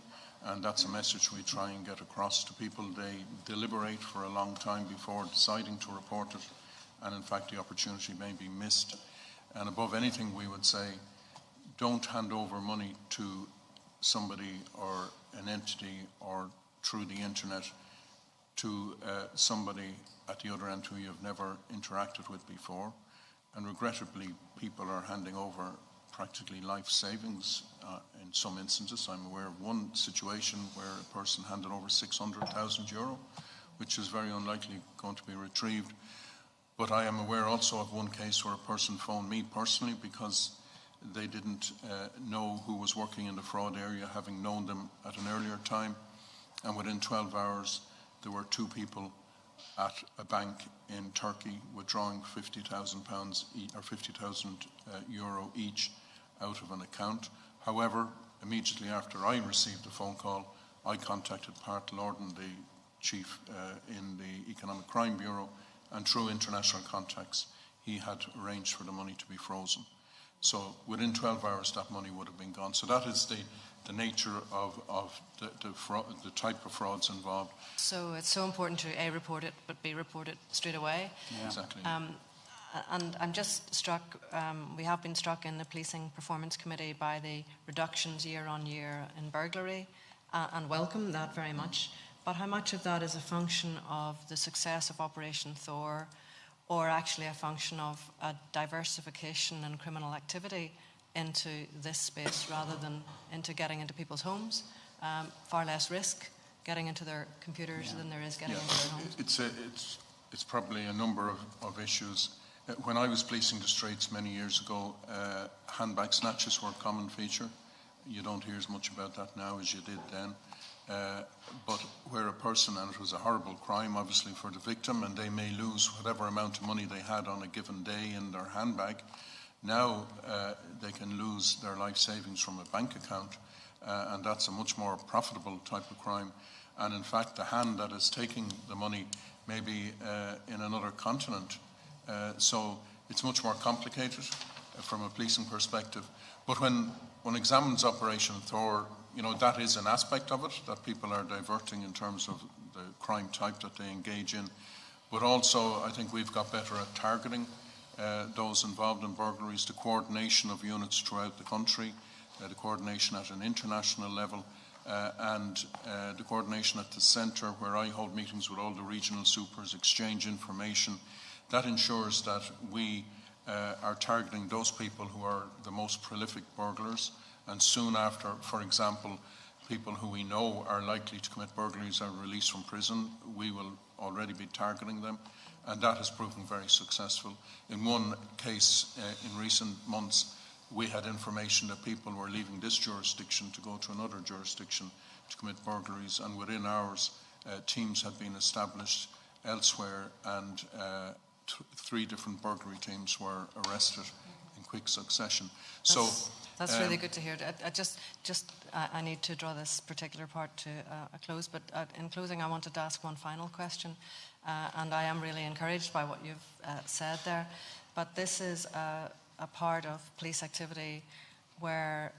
And that's a message we try and get across to people. They deliberate for a long time before deciding to report it, and in fact the opportunity may be missed. And above anything, we would say, don't hand over money to somebody or an entity or through the internet to somebody at the other end who you've never interacted with before. And regrettably, people are handing over practically life savings in some instances. I'm aware of one situation where a person handed over €600,000, which is very unlikely going to be retrieved. But I am aware also of one case where a person phoned me personally because they didn't know who was working in the fraud area, having known them at an earlier time. And within 12 hours, there were 2 people at a bank in Turkey withdrawing £50,000 or €50,000 each out of an account. However, immediately after I received the phone call, I contacted Part Lorden, the chief in the Economic Crime Bureau, and through international contacts, he had arranged for the money to be frozen. So within 12 hours, that money would have been gone. So that is the nature of the type of frauds involved. So it's so important to A, report it, but B, report it straight away. Yeah. Exactly. And I'm just struck, we have been struck in the Policing Performance Committee by the reductions year on year in burglary, and welcome that very much. But how much of that is a function of the success of Operation Thor, or actually a function of a diversification in criminal activity into this space rather than into getting into people's homes? Far less risk getting into their computers than there is getting into their homes. It's probably a number of issues. When I was policing the streets many years ago, handbag snatches were a common feature. You don't hear as much about that now as you did then. But where a person, and it was a horrible crime obviously for the victim, and they may lose whatever amount of money they had on a given day in their handbag, now they can lose their life savings from a bank account, and that's a much more profitable type of crime. And in fact, the hand that is taking the money may be in another continent. So it's much more complicated from a policing perspective. But when one examines Operation Thor, you know, that is an aspect of it, that people are diverting in terms of the crime type that they engage in. But also, I think we've got better at targeting those involved in burglaries, the coordination of units throughout the country, the coordination at an international level, and the coordination at the centre, where I hold meetings with all the regional supers, exchange information. That ensures that we are targeting those people who are the most prolific burglars, and soon after, for example, people who we know are likely to commit burglaries are released from prison, we will already be targeting them, and that has proven very successful. In one case in recent months, we had information that people were leaving this jurisdiction to go to another jurisdiction to commit burglaries, and within hours, teams had been established elsewhere, and 3 different burglary teams were arrested in quick succession. That's really good to hear. I need to draw this particular part to a close, but in closing, I wanted to ask one final question, and I am really encouraged by what you've said there. But this is a part of police activity where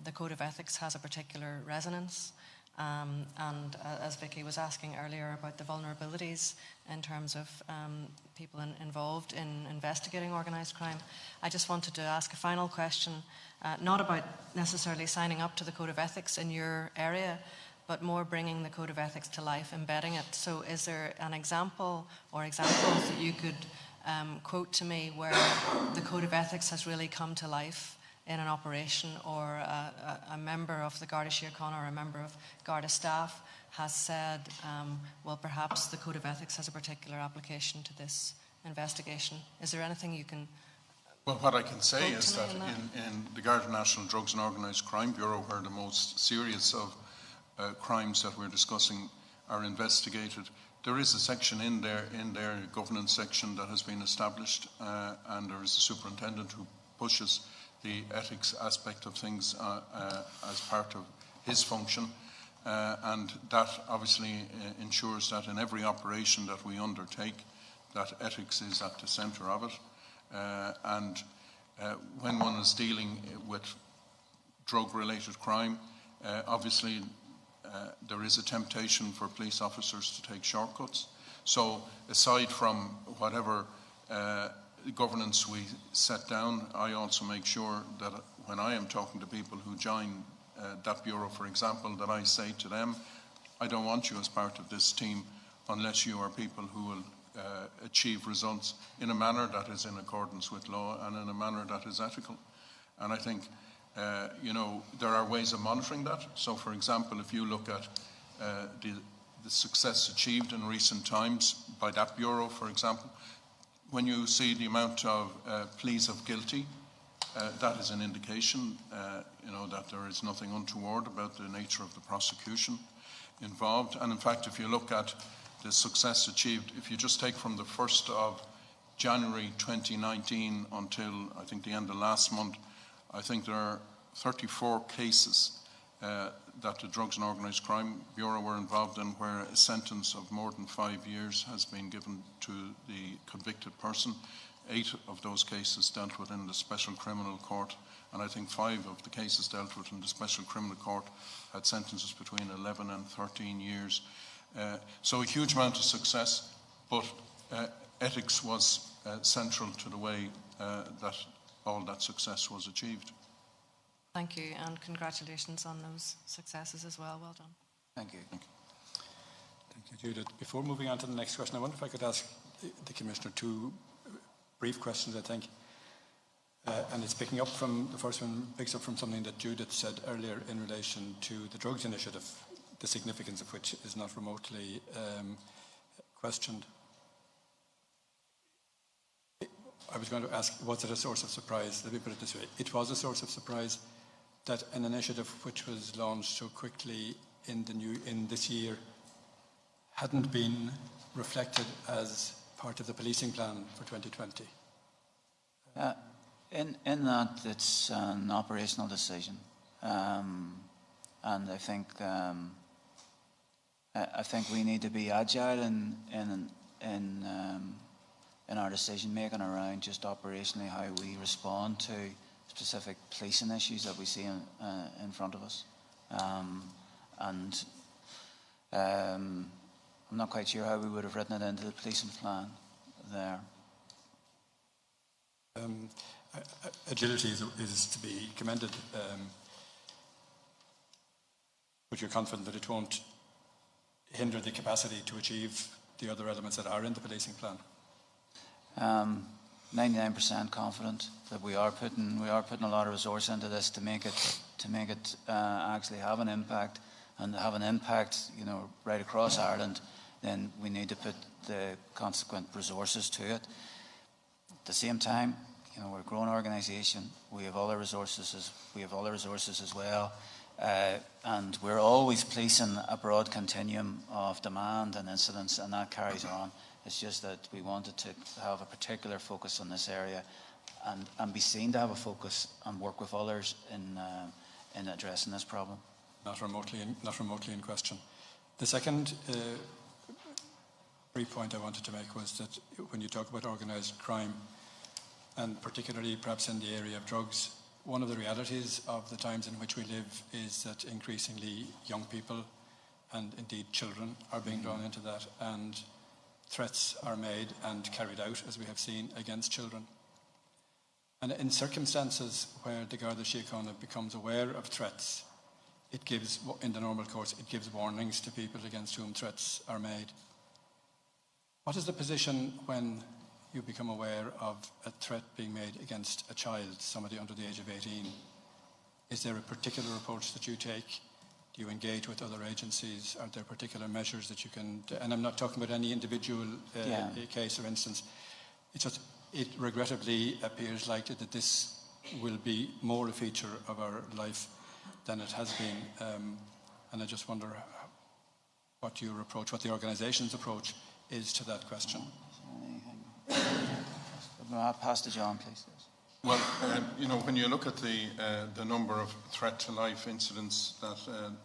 the Code of Ethics has a particular resonance. And as Vicky was asking earlier about the vulnerabilities in terms of people involved in investigating organised crime, I just wanted to ask a final question, not about necessarily signing up to the Code of Ethics in your area, but more bringing the Code of Ethics to life, embedding it. So is there an example or examples that you could quote to me where the Code of Ethics has really come to life in an operation, or a member of the Garda Síochána or a member of Garda staff has said, well, perhaps the Code of Ethics has a particular application to this investigation? Is there anything you can... Well, what I can say is that in the Garda National Drugs and Organised Crime Bureau, where the most serious of crimes that we're discussing are investigated, there is a section in there, a governance section that has been established, and there is a superintendent who pushes the ethics aspect of things as part of his function, and that obviously ensures that in every operation that we undertake, that ethics is at the centre of it. And when one is dealing with drug-related crime, obviously there is a temptation for police officers to take shortcuts. So aside from whatever governance we set down, I also make sure that when I am talking to people who join that bureau, for example, that I say to them, I don't want you as part of this team unless you are people who will achieve results in a manner that is in accordance with law and in a manner that is ethical. And I think, there are ways of monitoring that. So, for example, if you look at the success achieved in recent times by that bureau, for example, when you see the amount of pleas of guilty, that is an indication, that there is nothing untoward about the nature of the prosecution involved. And in fact, if you look at the success achieved, if you just take from the 1st of January 2019 until, I think, the end of last month, I think there are 34 cases that the Drugs and Organised Crime Bureau were involved in where a sentence of more than 5 years has been given to the convicted person. 8 of those cases dealt with in the Special Criminal Court, and I think 5 of the cases dealt with in the Special Criminal Court had sentences between 11 and 13 years. So a huge amount of success, but ethics was central to the way that all that success was achieved. Thank you, and congratulations on those successes as well. Well done. Thank you. Thank you, Judith. Before moving on to the next question, I wonder if I could ask the Commissioner 2 brief questions, I think. And it's picking up from, the first one picks up from something that Judith said earlier in relation to the drugs initiative, the significance of which is not remotely questioned. I was going to ask, was it a source of surprise? Let me put it this way. It was a source of surprise that an initiative which was launched so quickly in this year hadn't been reflected as part of the policing plan for 2020. In that, it's an operational decision, and I think we need to be agile in our decision making around just operationally how we respond to specific policing issues that we see in front of us, and I'm not quite sure how we would have written it into the policing plan there. Agility is to be commended, but you're confident that it won't hinder the capacity to achieve the other elements that are in the policing plan? 99% confident that we are putting a lot of resource into this to make it actually have an impact, and have an impact, right across Ireland. Then we need to put the consequent resources to it. At the same time, we're a growing organisation. We have other resources as well, and we're always policing a broad continuum of demand and incidents, and that carries on. It's just that we wanted to have a particular focus on this area, and be seen to have a focus and work with others in addressing this problem. Not remotely in question. The second brief point I wanted to make was that when you talk about organised crime, and particularly perhaps in the area of drugs, one of the realities of the times in which we live is that increasingly young people, and indeed children, are being drawn into that, and threats are made and carried out, as we have seen, against children. And in circumstances where the Garda Síochána becomes aware of threats, it gives, in the normal course, it gives warnings to people against whom threats are made. What is the position when you become aware of a threat being made against a child, somebody under the age of 18? Is there a particular approach that you take? Do you engage with other agencies? Are there particular measures that you can... And I'm not talking about any individual case or instance. It's just, it regrettably appears likely that this will be more a feature of our life than it has been. And I just wonder what your approach, what the organisation's approach is to that question. I'll pass to John, please. Well, when you look at the number of threat to life incidents that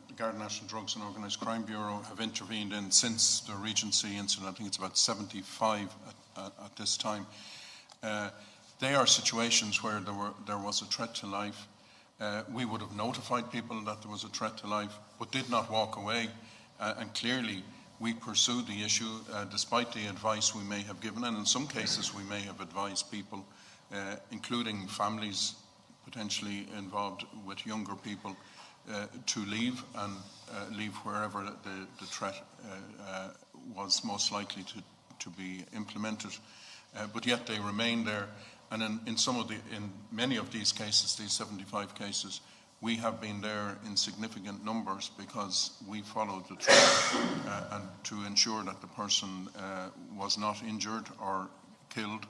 the Garda National Drugs and Organised Crime Bureau have intervened in since the Regency incident, I think it's about 75 at this time. They are situations where there was a threat to life. We would have notified people that there was a threat to life, but did not walk away. And clearly, we pursued the issue despite the advice we may have given. And in some cases, we may have advised people, including families potentially involved with younger people, to leave and leave wherever the threat was most likely to be implemented. But yet they remain there. And in many of these cases, these 75 cases, we have been there in significant numbers because we followed the threat and to ensure that the person was not injured or killed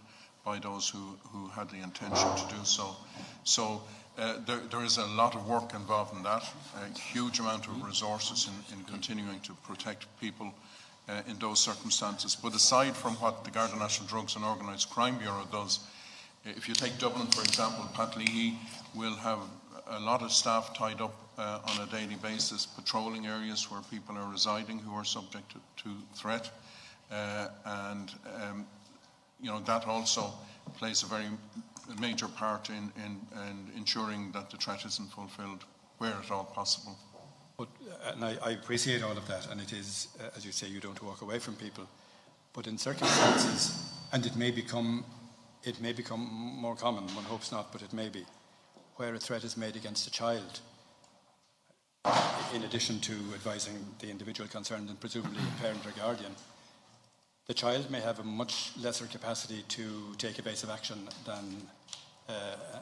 by those who had the intention to do so. So there is a lot of work involved in that, a huge amount of resources in continuing to protect people in those circumstances. But aside from what the Garda National Drugs and Organised Crime Bureau does, if you take Dublin, for example, Pat Leahy will have a lot of staff tied up on a daily basis, patrolling areas where people are residing who are subject to threat. And that also plays a very major part in ensuring that the threat isn't fulfilled where at all possible. But, and I appreciate all of that, and it is, as you say, you don't walk away from people. But in circumstances, and it may become more common, one hopes not, but it may be, where a threat is made against a child, in addition to advising the individual concerned and presumably a parent or guardian, the child may have a much lesser capacity to take evasive action than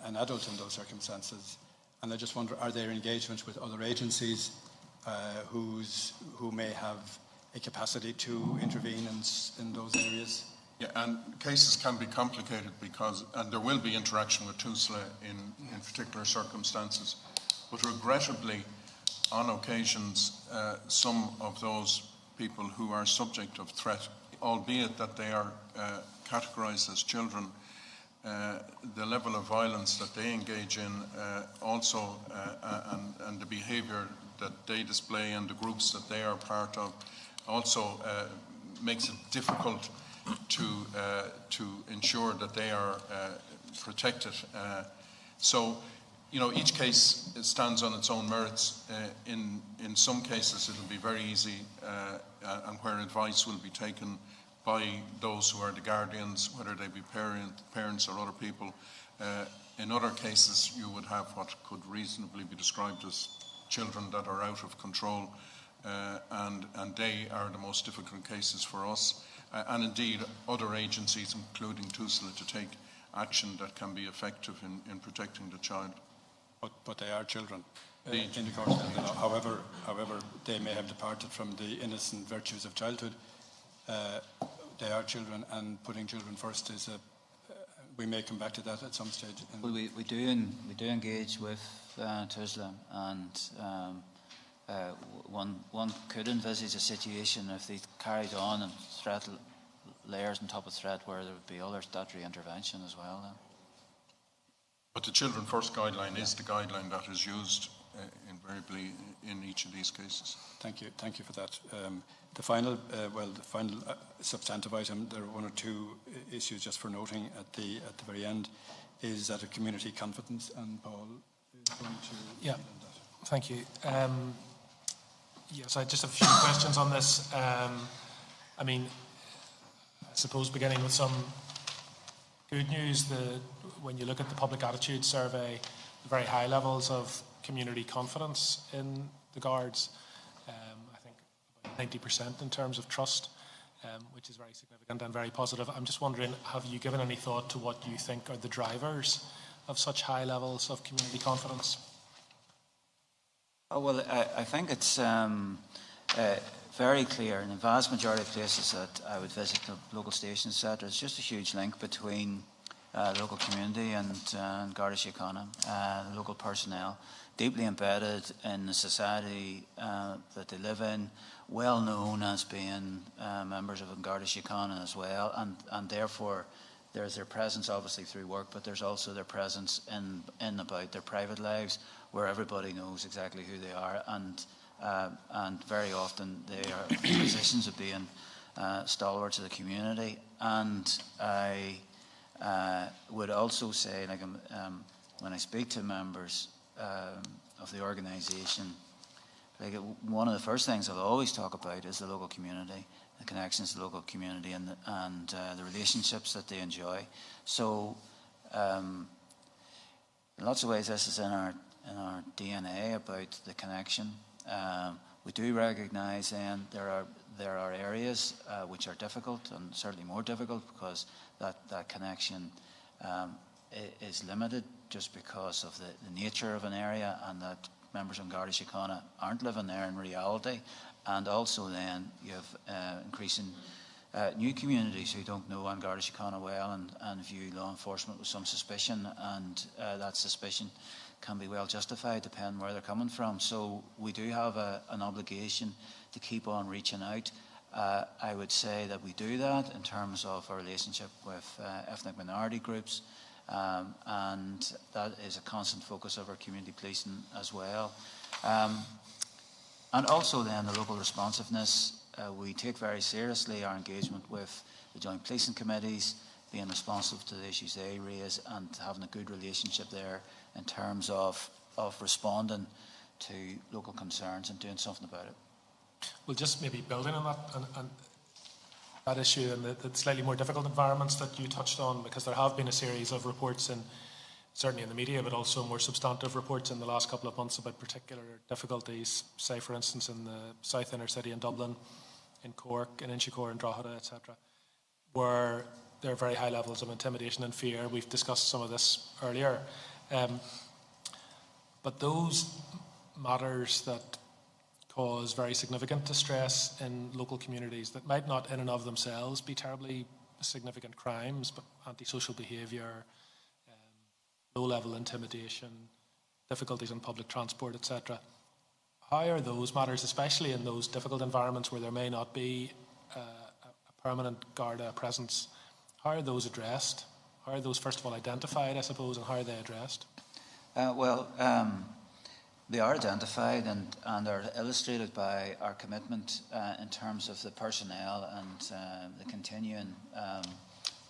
an adult in those circumstances. And I just wonder, are there engagements with other agencies who may have a capacity to intervene in those areas? Yeah, and cases can be complicated and there will be interaction with TUSLA in particular circumstances. But regrettably, on occasions, some of those people who are subject of threat, albeit that they are categorised as children, the level of violence that they engage in also and the behaviour that they display and the groups that they are part of also makes it difficult to ensure that they are protected. So, each case stands on its own merits. In some cases, it will be very easy, and where advice will be taken by those who are the guardians, whether they be parents or other people. In other cases, you would have what could reasonably be described as children that are out of control, and they are the most difficult cases for us. And indeed, other agencies, including TUSLA, to take action that can be effective in protecting the child. But they are children in the course of the law. However, they may have departed from the innocent virtues of childhood. They are children, and putting children first is we may come back to that at some stage. Well, we do engage with TUSLA, and one could envisage a situation if they carried on and threat layers on top of threat where there would be other statutory intervention as well. Then. But the Children First guideline is the guideline that is used invariably in each of these cases. Thank you for that. The final substantive item, there are one or two issues just for noting at the very end, is that of community confidence, and Paul is going to lead on that. Thank you. Yes, I just have a few questions on this. I suppose beginning with some good news, when you look at the public attitude survey, very high levels of community confidence in the Guards. I think about 90% in terms of trust, which is very significant and very positive. I'm just wondering, have you given any thought to what you think are the drivers of such high levels of community confidence? Oh, well, I think it's very clear in the vast majority of places that I would visit, the local stations, etc. There's just a huge link between the local community and Garda Síochána, local personnel, deeply embedded in the society that they live in, well known as being members of Garda Síochána as well, and therefore there's their presence obviously through work, but there's also their presence in about their private lives, where everybody knows exactly who they are, and very often they are in positions of being stalwarts of the community. And I would also say, like, when I speak to members of the organisation, like, one of the first things I'll always talk about is the local community, the connections to the local community, and the relationships that they enjoy. So, in lots of ways, this is in our DNA about the connection. We do recognise then there are areas which are difficult, and certainly more difficult, because that connection is limited just because of the nature of an area, and that members in Garda Síochána aren't living there in reality. And also then you have increasing new communities who don't know Garda Síochána well and view law enforcement with some suspicion, and that suspicion can be well justified depending where they're coming from. So we do have an obligation to keep on reaching out. I would say that we do that in terms of our relationship with ethnic minority groups, and that is a constant focus of our community policing as well. And also then the local responsiveness. We take very seriously our engagement with the joint policing committees, being responsive to the issues they raise, and having a good relationship there in terms of responding to local concerns and doing something about it. Well, just maybe building on that and that issue and the slightly more difficult environments that you touched on, because there have been a series of reports, certainly in the media, but also more substantive reports in the last couple of months about particular difficulties, say for instance in the south inner city in Dublin, in Cork, in Inchicore, in Drogheda, etc., where there are very high levels of intimidation and fear. We've discussed some of this earlier. But those matters that cause very significant distress in local communities that might not in and of themselves be terribly significant crimes, but antisocial behaviour, low-level intimidation, difficulties in public transport, etc. How are those matters, especially in those difficult environments where there may not be a permanent Garda presence, how are those addressed? How are those, first of all, identified, I suppose, and how are they addressed? They are identified and are illustrated by our commitment in terms of the personnel and the continuing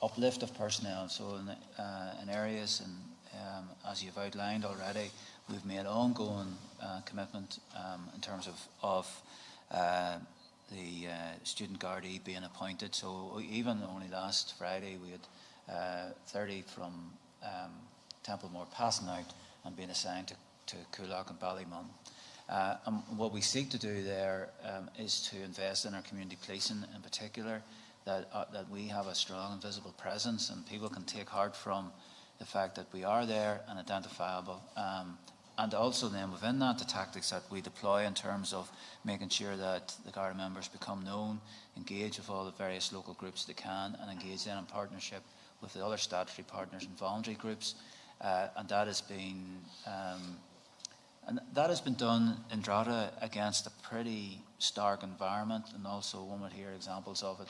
uplift of personnel. So in areas, and as you've outlined already, we've made ongoing commitment in terms of the student Gardaí being appointed. So even only last Friday we had 30 from Templemore passing out and being assigned to Coolock and Ballymun. And what we seek to do there is to invest in our community policing in particular, that we have a strong and visible presence, and people can take heart from the fact that we are there and identifiable. And also then within that, the tactics that we deploy in terms of making sure that the Garda members become known, engage with all the various local groups they can, and engage then in partnership with the other statutory partners and voluntary groups. And that has been done in Drogheda against a pretty stark environment, and also one would hear examples of it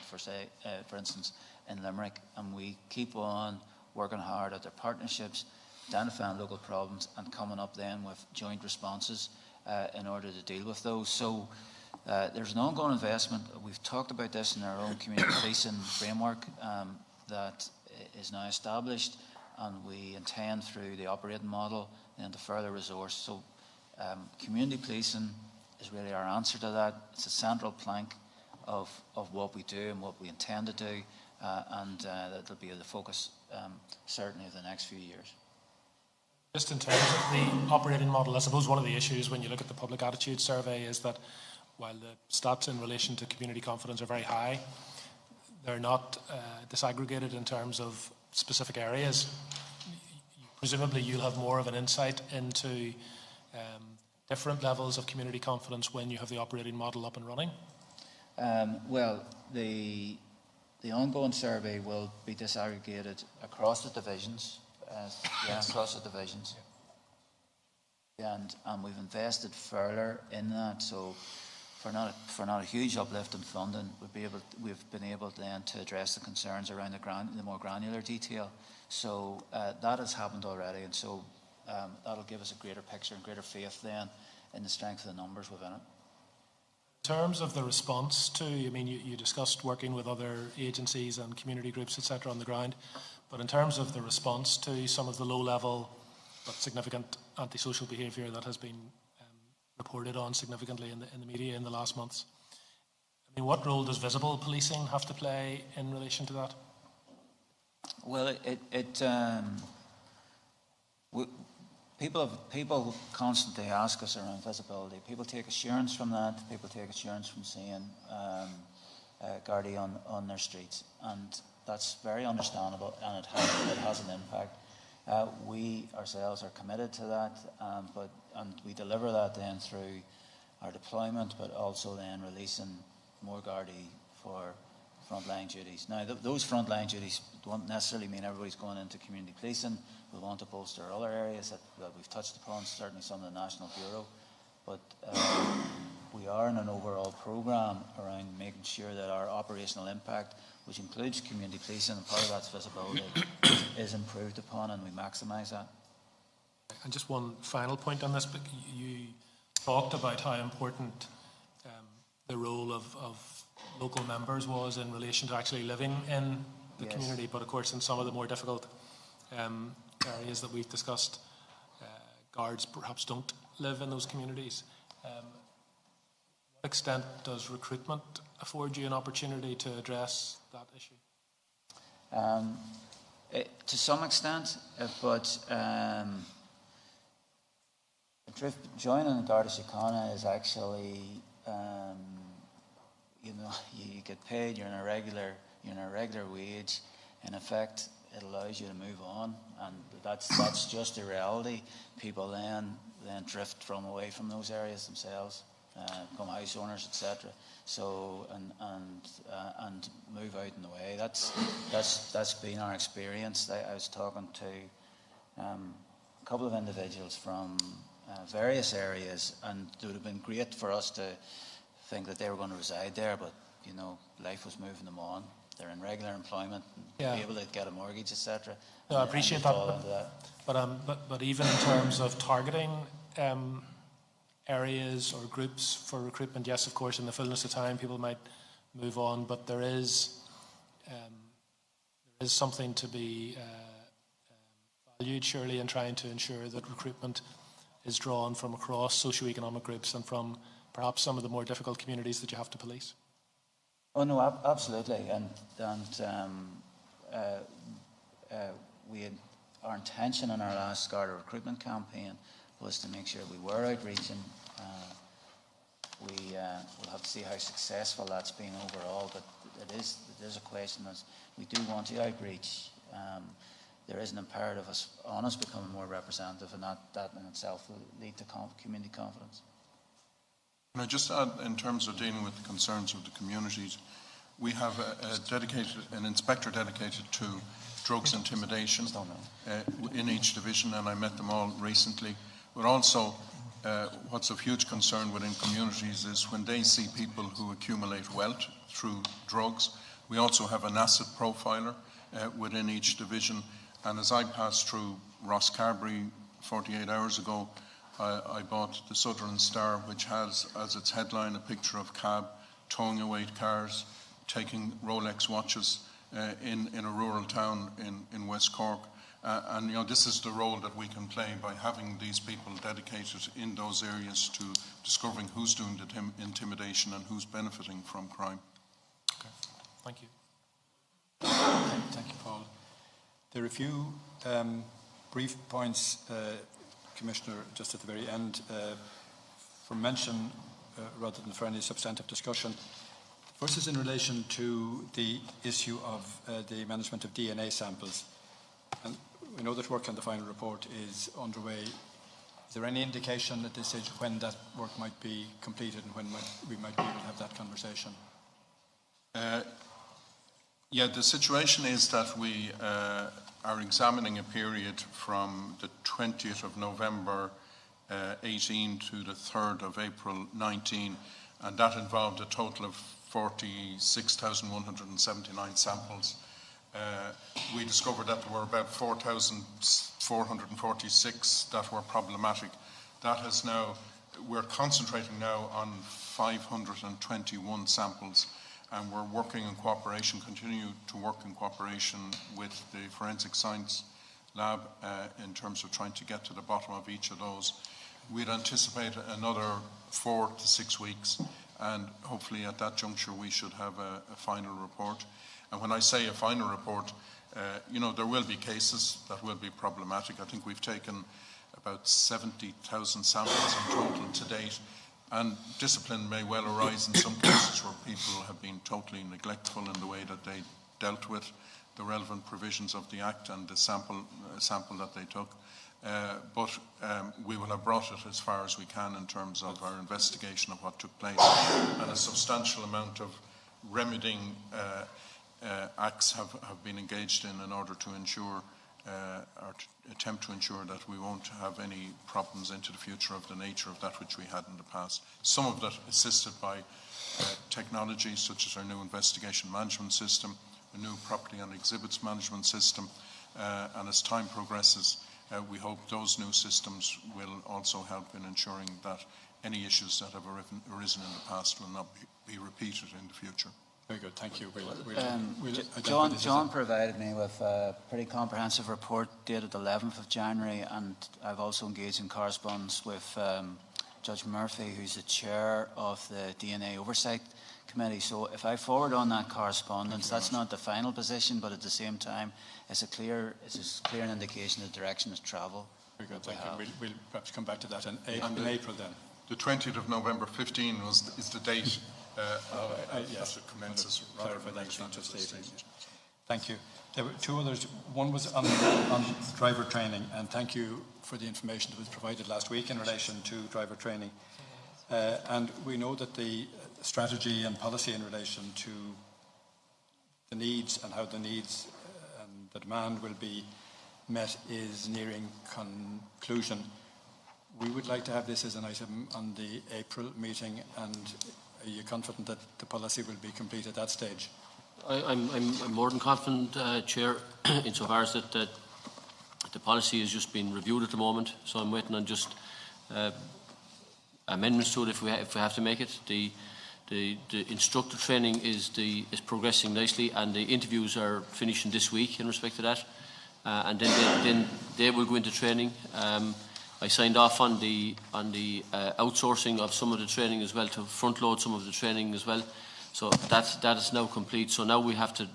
for instance in Limerick. And we keep on working hard at their partnerships, identifying local problems and coming up then with joint responses in order to deal with those. So there's an ongoing investment. We've talked about this in our own community policing framework that is now established, and we intend through the operating model then to further resource. So community policing is really our answer to that. It's a central plank of what we do and what we intend to do, and that'll be the focus certainly of the next few years. Just in terms of the operating model, I suppose one of the issues when you look at the public attitude survey is that while the stats in relation to community confidence are very high, they're not disaggregated in terms of specific areas. Presumably you'll have more of an insight into different levels of community confidence when you have the operating model up and running? Well, the ongoing survey will be disaggregated across the divisions. Across the divisions. And we've invested further in that. So for not a huge uplift in funding, we've been able then to address the concerns around the more granular detail. So that has happened already, and so that'll give us a greater picture and greater faith then in the strength of the numbers within it. terms of the response to, I mean, you discussed working with other agencies and community groups, etc., on the ground, but in terms of the response to some of the low-level but significant antisocial behaviour that has been reported on significantly in the media in the last months, I mean, what role does visible policing have to play in relation to that? Well, people constantly ask us around visibility. People take assurance from that. People take assurance from seeing Gardaí on their streets, and that's very understandable, and it has an impact. We ourselves are committed to that, and we deliver that then through our deployment, but also then releasing more Gardaí for frontline duties. Now, those frontline duties don't necessarily mean everybody's going into community policing. We want to bolster other areas that we've touched upon, certainly some of the National Bureau, but we are in an overall programme around making sure that our operational impact, which includes community policing, and part of that's visibility, is improved upon, and we maximise that. And just one final point on this, but you talked about how important the role of local members was in relation to actually living in the community, but of course in some of the more difficult areas that we've discussed, guards perhaps don't live in those communities. What extent does recruitment afford you an opportunity to address that issue? To some extent, but joining the Garda Síochána is actually, you get paid. You're in a regular wage. In effect, it allows you to move on, and that's just the reality. People then drift away from those areas themselves, become house owners, etc. So and move out in the way. That's been our experience. I was talking to a couple of individuals from various areas, and it would have been great for us to think that they were going to reside there, but life was moving them on. They're in regular employment, and be able to get a mortgage, etc. No, I appreciate that. But even in terms of targeting areas or groups for recruitment, yes, of course, in the fullness of time, people might move on, but there is something to be valued, surely, in trying to ensure that recruitment is drawn from across socioeconomic groups and from perhaps some of the more difficult communities that you have to police. Oh no, absolutely, and our intention in our last Garda recruitment campaign was to make sure we were outreaching. We'll have to see how successful that's been overall, but it is a question as we do want to outreach. There is an imperative on us becoming more representative, and that in itself will lead to community confidence. Can I just add, in terms of dealing with the concerns of the communities, we have an inspector dedicated to drugs intimidation in each division, and I met them all recently. But also, what's of huge concern within communities is when they see people who accumulate wealth through drugs. We also have an asset profiler within each division, and as I passed through Rosscarbery 48 hours ago, I bought the Sutherland Star, which has as its headline a picture of cab towing away cars, taking Rolex watches in a rural town in West Cork. And this is the role that we can play by having these people dedicated in those areas to discovering who's doing the intimidation and who's benefiting from crime. Okay, thank you. Thank you, Paul. There are a few brief points, Commissioner, just at the very end, for mention rather than for any substantive discussion. First is in relation to the issue of the management of DNA samples. And we know that work on the final report is underway. Is there any indication at this stage when that work might be completed and when we might be able to have that conversation? The situation is that we are examining a period from the 20th of November 18 to the 3rd of April 19, and that involved a total of 46,179 samples. We discovered that there were about 4,446 that were problematic. That has now we're concentrating now on 521 samples, and we're working in cooperation, continue to work in cooperation with the Forensic Science Lab in terms of trying to get to the bottom of each of those. We'd anticipate another 4 to 6 weeks, and hopefully at that juncture we should have a final report. And when I say a final report, there will be cases that will be problematic. I think we've taken about 70,000 samples in total to date, and discipline may well arise in some cases where people have been totally neglectful in the way that they dealt with the relevant provisions of the Act and the sample that they took. But we will have brought it as far as we can in terms of our investigation of what took place, and a substantial amount of remedying acts have been engaged in order to ensure or to attempt to ensure that we won't have any problems into the future of the nature of that which we had in the past. Some of that assisted by technology such as our new investigation management system, a new property and exhibits management system, and as time progresses, we hope those new systems will also help in ensuring that any issues that have arisen in the past will not be repeated in the future. Very good, thank you. John provided me with a pretty comprehensive report dated 11th of January, and I've also engaged in correspondence with Judge Murphy, who's the chair of the DNA Oversight Committee. So if I forward on that correspondence, that's not the final position, but at the same time, it's a clear indication of the direction of travel. Very good, thank you. We'll perhaps come back to that in April then. The 20th of November 15 is the date yes, it commences. Thank you. There were two others. One was on driver training, and thank you for the information that was provided last week in relation to driver training. And we know that the strategy and policy in relation to the needs and how the needs and the demand will be met is nearing conclusion. We would like to have this as an item on the April meeting, and are you confident that the policy will be complete at that stage? I'm more than confident, Chair, insofar as that the policy is just being reviewed at the moment, so I'm waiting on just amendments to it if we have to make it. The instructor training is progressing nicely, and the interviews are finishing this week in respect to that, and then they will go into training. I signed off on the outsourcing of some of the training as well, to front load some of the training as well. So that is now complete. So now we have to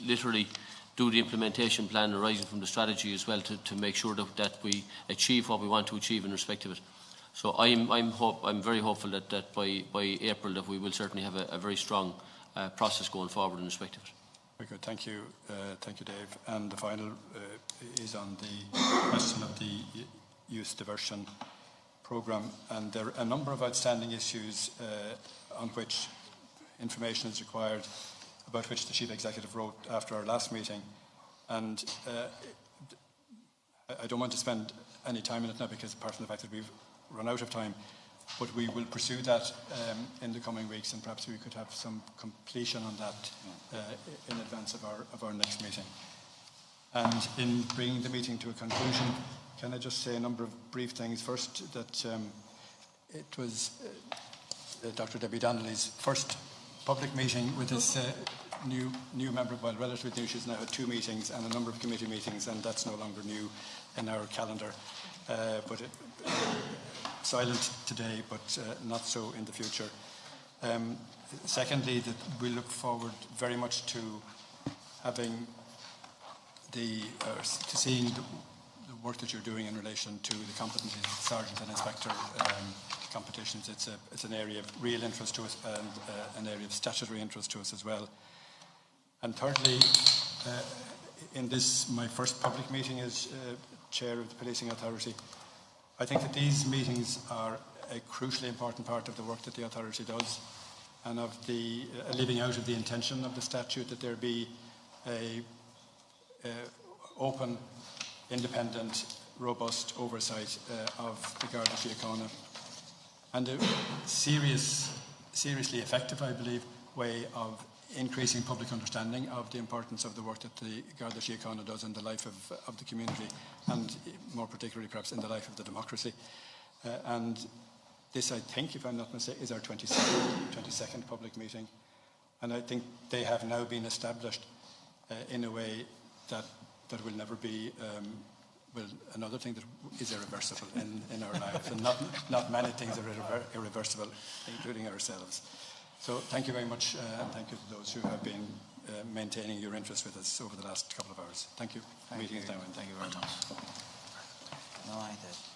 literally do the implementation plan arising from the strategy as well to make sure that we achieve what we want to achieve in respect of it. So I'm very hopeful that by April that we will certainly have a very strong process going forward in respect of it. Very good, thank you, Dave. And the final is on the question of the youth diversion programme, and there are a number of outstanding issues on which information is required, about which the Chief Executive wrote after our last meeting, and I don't want to spend any time on it now because apart from the fact that we've run out of time, but we will pursue that in the coming weeks, and perhaps we could have some completion on that in advance of our next meeting. And in bringing the meeting to a conclusion, can I just say a number of brief things? First, that it was Dr. Debbie Donnelly's first public meeting with this new member. Well, relatively new, she's now had 2 meetings and a number of committee meetings, and that's no longer new in our calendar. But silent today, but not so in the future. Secondly, that we look forward very much to having to seeing the work that you're doing in relation to the competency of sergeant and inspector competitions. It's an area of real interest to us, and an area of statutory interest to us as well. And thirdly, in this, my first public meeting as chair of the Policing Authority, I think that these meetings are a crucially important part of the work that the authority does, and of the living out of the intention of the statute, that there be a open, independent, robust oversight of the Garda Síochána, and a seriously effective, I believe, way of increasing public understanding of the importance of the work that the Garda Síochána does in the life of the community, and more particularly perhaps in the life of the democracy. And this, I think, if I'm not mistaken, is our 22nd public meeting. And I think they have now been established in a way that will never be, another thing that is irreversible in our lives. And not many things are irreversible, including ourselves. So thank you very much, and thank you to those who have been maintaining your interest with us over the last couple of hours. Thank you. Thank Meeting you. is now in. Thank you very much. No, I did.